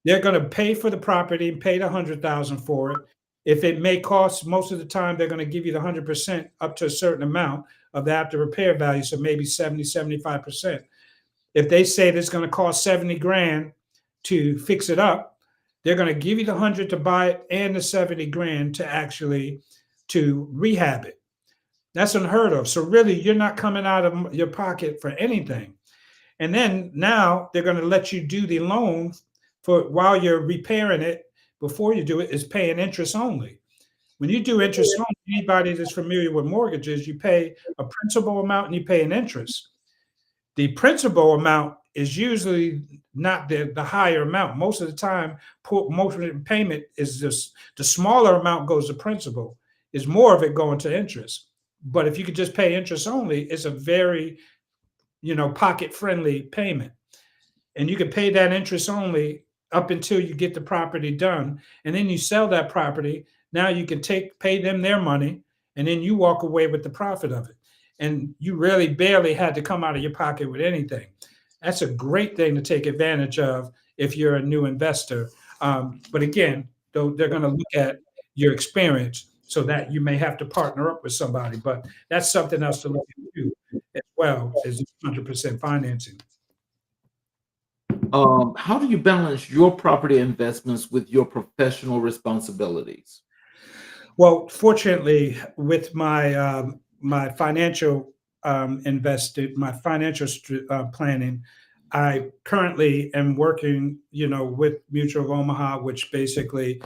they're going to pay for the property and pay the 100,000 for it. If it may cost, most of the time, they're going to give you the 100% up to a certain amount of the after repair value. So maybe 70, 75%. If they say it's going to cost 70 grand to fix it up, they're going to give you the 100 to buy it and the 70 grand to actually to rehab it. That's unheard of. So really, you're not coming out of your pocket for anything. And then now they're going to let you do the loan for while you're repairing it. Before you do it, is paying interest only. When you do interest only, anybody that's familiar with mortgages, you pay a principal amount and you pay an interest. The principal amount is usually not the higher amount. Most of the time, most of the payment is just the smaller amount goes to principal. Is more of it going to interest. But if you could just pay interest only, it's a very, pocket friendly payment. And you can pay that interest only up until you get the property done. And then you sell that property. Now you can pay them their money, and then you walk away with the profit of it. And you really barely had to come out of your pocket with anything. That's a great thing to take advantage of if you're a new investor. But again, they're going to look at your experience so that you may have to partner up with somebody. But that's something else to look into as well as 100% financing. How do you balance your property investments with your professional responsibilities? Well, fortunately, with my my financial my financial planning, I currently am working, with Mutual of Omaha, which basically,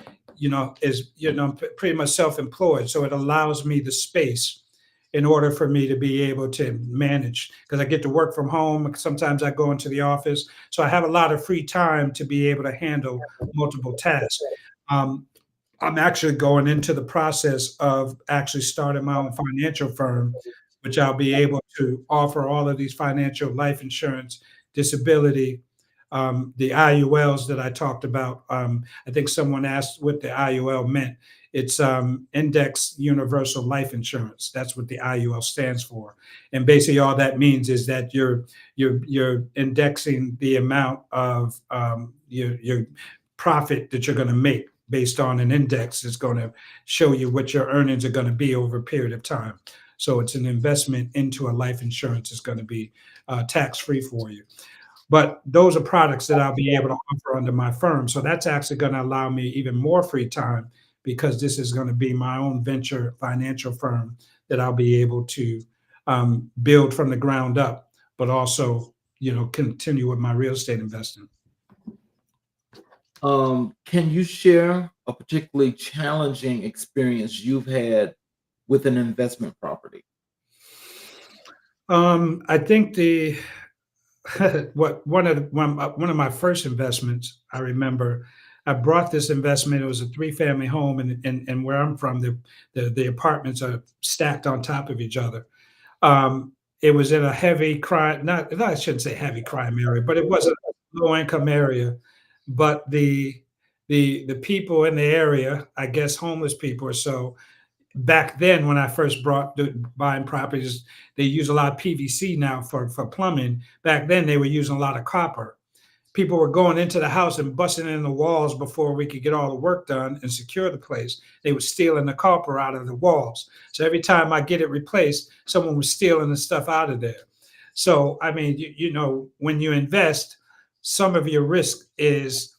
is pretty much self-employed. So it allows me the space in order for me to be able to manage, because I get to work from home. Sometimes I go into the office, so I have a lot of free time to be able to handle multiple tasks. I'm actually going into the process of actually starting my own financial firm, which I'll be able to offer all of these financial life insurance, disability, the IULs that I talked about. I think someone asked what the IUL meant. It's Index Universal Life Insurance. That's what the IUL stands for. And basically all that means is that you're indexing the amount of your profit that you're going to make based on an index. It's going to show you what your earnings are going to be over a period of time. So it's an investment into a life insurance. It's going to be tax-free for you. But those are products that I'll be able to offer under my firm. So that's actually going to allow me even more free time, because this is going to be my own venture financial firm that I'll be able to build from the ground up, but also, continue with my real estate investing. Can you share a particularly challenging experience you've had with an investment property? I think one of my first investments, I remember I brought this investment. It was a 3-family home, and where I'm from, the apartments are stacked on top of each other. It was in a heavy crime, I shouldn't say heavy crime area, but it was a low income area. But the people in the area, I guess homeless people or so, back then when I first buying properties, they use a lot of PVC now for plumbing. Back then they were using a lot of copper. People were going into the house and busting in the walls before we could get all the work done and secure the place. They were stealing the copper out of the walls. So every time I get it replaced, someone was stealing the stuff out of there. So, I mean, when you invest, some of your risk is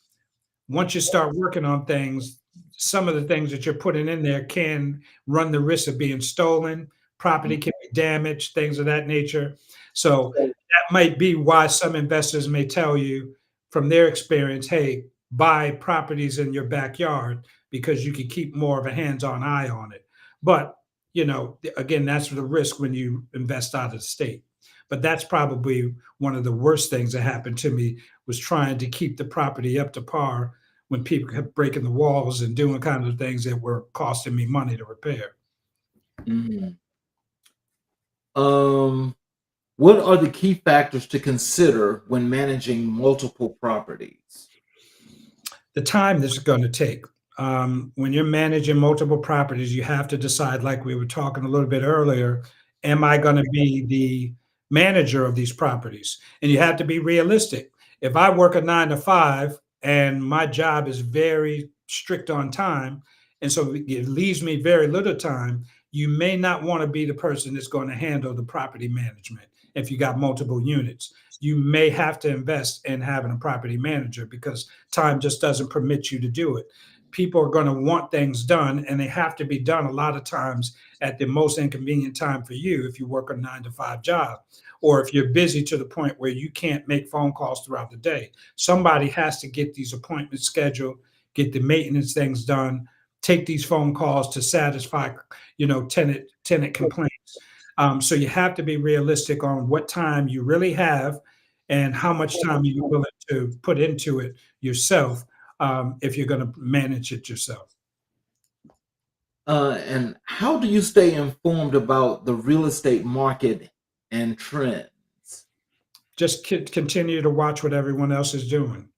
once you start working on things, some of the things that you're putting in there can run the risk of being stolen. Property can be damaged, things of that nature. So that might be why some investors may tell you from their experience, hey, buy properties in your backyard because you can keep more of a hands-on eye on it. But, again, that's the risk when you invest out of the state. But that's probably one of the worst things that happened to me, was trying to keep the property up to par when people kept breaking the walls and doing kinds of things that were costing me money to repair. Mm. What are the key factors to consider when managing multiple properties? The time this is going to take. When you're managing multiple properties, you have to decide, like we were talking a little bit earlier, am I going to be the manager of these properties? And you have to be realistic. If I work a 9 to 5 and my job is very strict on time, and so it leaves me very little time, you may not want to be the person that's going to handle the property management. If you got multiple units, you may have to invest in having a property manager because time just doesn't permit you to do it. People are going to want things done, and they have to be done a lot of times at the most inconvenient time for you if you work a 9 to 5 job, or if you're busy to the point where you can't make phone calls throughout the day. Somebody has to get these appointments scheduled, get the maintenance things done, take these phone calls to satisfy, tenant complaints. So you have to be realistic on what time you really have and how much time are you willing to put into it yourself, if you're going to manage it yourself. And how do you stay informed about the real estate market and trends? Just continue to watch what everyone else is doing.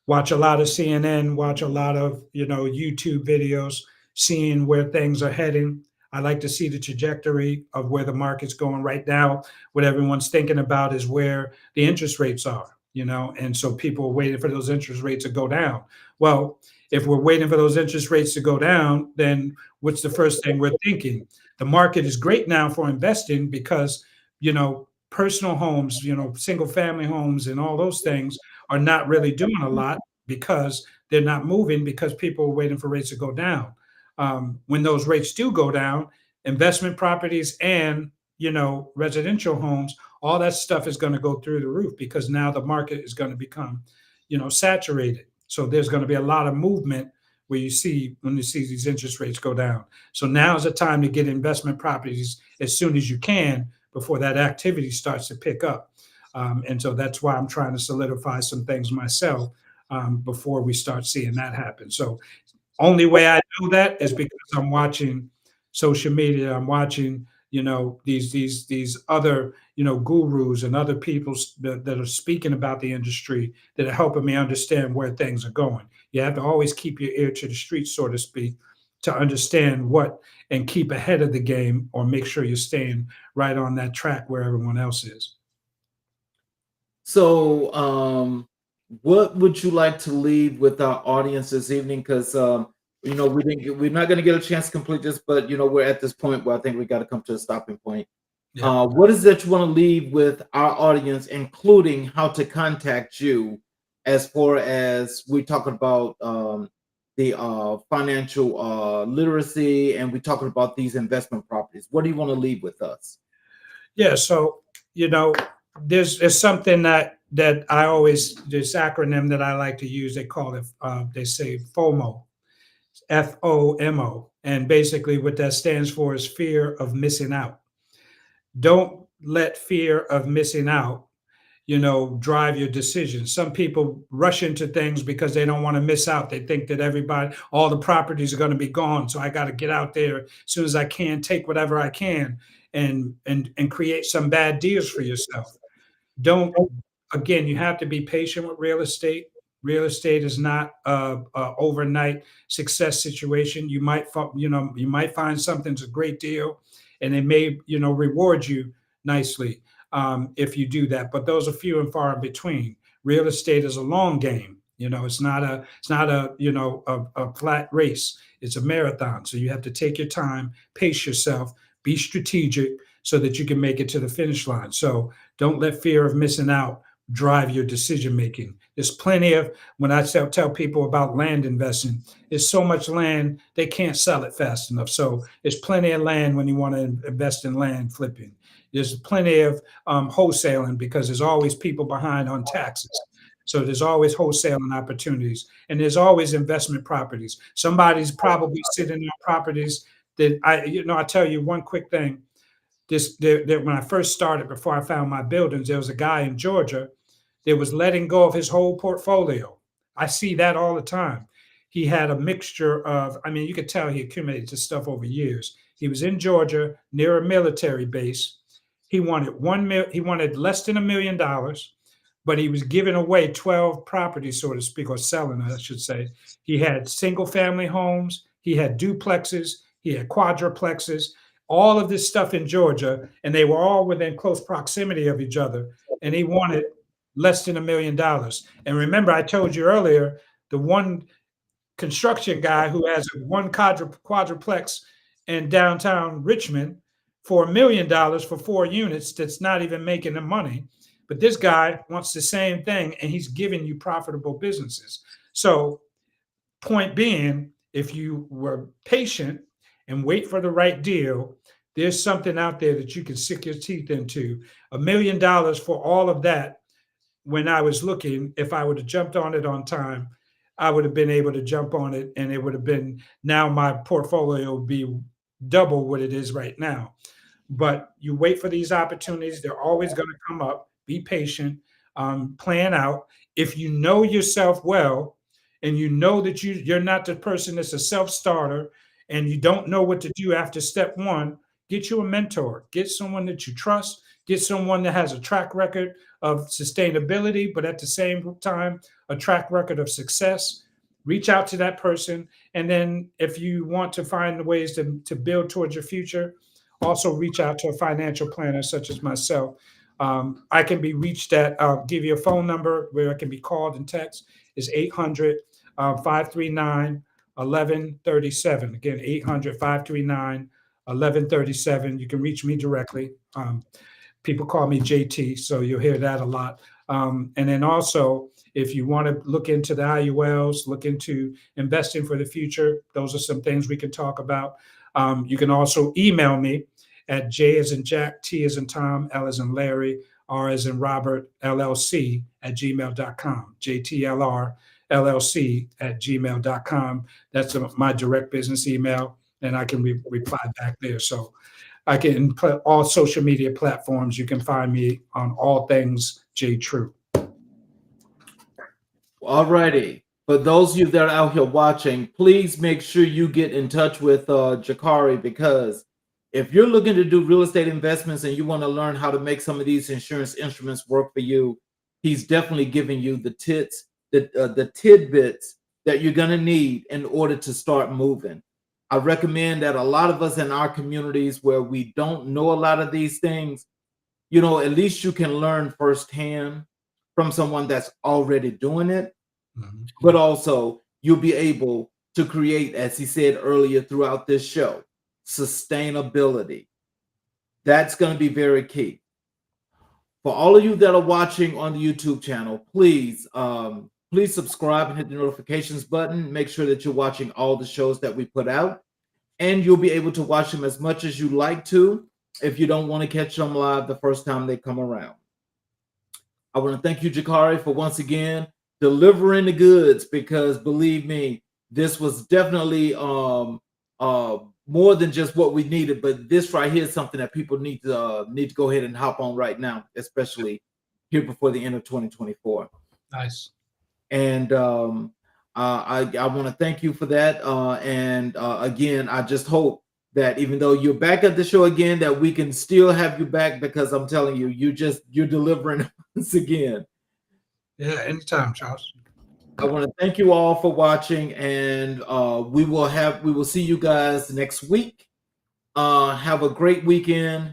Watch a lot of CNN, watch a lot of YouTube videos, seeing where things are heading. I like to see the trajectory of where the market's going right now. What everyone's thinking about is where the interest rates are, and so people are waiting for those interest rates to go down. Well, if we're waiting for those interest rates to go down, then what's the first thing we're thinking? The market is great now for investing because, personal homes, single family homes and all those things are not really doing a lot because they're not moving because people are waiting for rates to go down. When those rates do go down, investment properties and residential homes, all that stuff is going to go through the roof because now the market is going to become, saturated. So there's going to be a lot of movement when you see these interest rates go down. So now is the time to get investment properties as soon as you can before that activity starts to pick up. And so that's why I'm trying to solidify some things myself before we start seeing that happen. So only way I know that is because I'm watching social media. I'm watching, these other, gurus and other people that are speaking about the industry that are helping me understand where things are going. You have to always keep your ear to the street, so to speak, to understand what and keep ahead of the game or make sure you're staying right on that track where everyone else is. So, what would you like to leave with our audience this evening? Because we're not going to get a chance to complete this, but we're at this point where I think we got to come to a stopping point. Yeah. What is that you want to leave with our audience, including how to contact you, as far as we talking about the financial literacy, and we're talking about these investment properties? What do you want to leave with us? Yeah. So, there's something that I always, this acronym that I like to use, they call it, they say FOMO, FOMO. And basically what that stands for is fear of missing out. Don't let fear of missing out, drive your decisions. Some people rush into things because they don't want to miss out. They think that all the properties are going to be gone. So I got to get out there as soon as I can, take whatever I can and create some bad deals for yourself. Don't Again, you have to be patient with real estate. Real estate is not a overnight success situation. You might find something's a great deal, and it may reward you nicely if you do that. But those are few and far in between. Real estate is a long game. It's not a flat race. It's a marathon. So you have to take your time, pace yourself, be strategic, so that you can make it to the finish line. So don't let fear of missing out drive your decision making. There's plenty of, when I tell people about land investing, there's so much land, they can't sell it fast enough. So there's plenty of land when you want to invest in land flipping. There's plenty of wholesaling because there's always people behind on taxes. So there's always wholesaling opportunities, and there's always investment properties. Somebody's probably sitting on properties that I tell you one quick thing. When I first started, before I found my buildings, there was a guy in Georgia that was letting go of his whole portfolio. I see that all the time. He had a mixture of, you could tell he accumulated this stuff over years. He was in Georgia near a military base. He wanted less than $1 million, but he was giving away 12 properties, so to speak, or selling, I should say. He had single family homes, he had duplexes, he had quadruplexes, all of this stuff in Georgia, and they were all within close proximity of each other. And he wanted less than $1 million. And remember, I told you earlier, the one construction guy who has one quadruplex in downtown Richmond for $1 million for 4 units that's not even making the money. But this guy wants the same thing, and he's giving you profitable businesses. So point being, if you were patient and wait for the right deal, there's something out there that you can sink your teeth into. $1 million for all of that. When I was looking, if I would have jumped on it on time, I would have been able to jump on it, and it would have been, now my portfolio would be double what it is right now. But you wait for these opportunities. They're always going to come up. Be patient, plan out. If you know yourself well, and you know that you're not the person that's a self-starter, and you don't know what to do after step 1, get you a mentor. Get someone that you trust. Get someone that has a track record of sustainability, but at the same time, a track record of success. Reach out to that person. And then if you want to find ways to build towards your future, also reach out to a financial planner such as myself. I can be reached at, I'll give you a phone number where I can be called and text, is 800-539-1137. Again, 800-539-1137. You can reach me directly. People call me JT, so you'll hear that a lot. And then also, if you want to look into the IULs, look into investing for the future, those are some things we can talk about. You can also email me at J as in Jack, T as in Tom, L as in Larry, R as in Robert, LLC at gmail.com, JTLR LLC at gmail.com. That's my direct business email, and I can reply back there. So I can put all social media platforms. You can find me on all things J True. All righty. For those of you that are out here watching, please make sure you get in touch with Jokari, because if you're looking to do real estate investments and you want to learn how to make some of these insurance instruments work for you, he's definitely giving you the tidbits that you're going to need in order to start moving. I recommend that a lot of us in our communities where we don't know a lot of these things, you know, at least you can learn firsthand from someone that's already doing it. Mm-hmm. But also you'll be able to create, as he said earlier throughout this show, sustainability. That's going to be very key. For all of you that are watching on the YouTube channel, please subscribe and hit the notifications button. Make sure that you're watching all the shows that we put out, and you'll be able to watch them as much as you like to if you don't want to catch them live the first time they come around. I want to thank you, Jokari, for once again delivering the goods, because believe me, this was definitely more than just what we needed, but this right here is something that people need to go ahead and hop on right now, especially here before the end of 2024. Nice. And I want to thank you for that. Again, I just hope that even though you're back at the show again, that we can still have you back, because I'm telling you, you're delivering once again. Yeah, anytime, Charles. I want to thank you all for watching, and we will see you guys next week. Have a great weekend.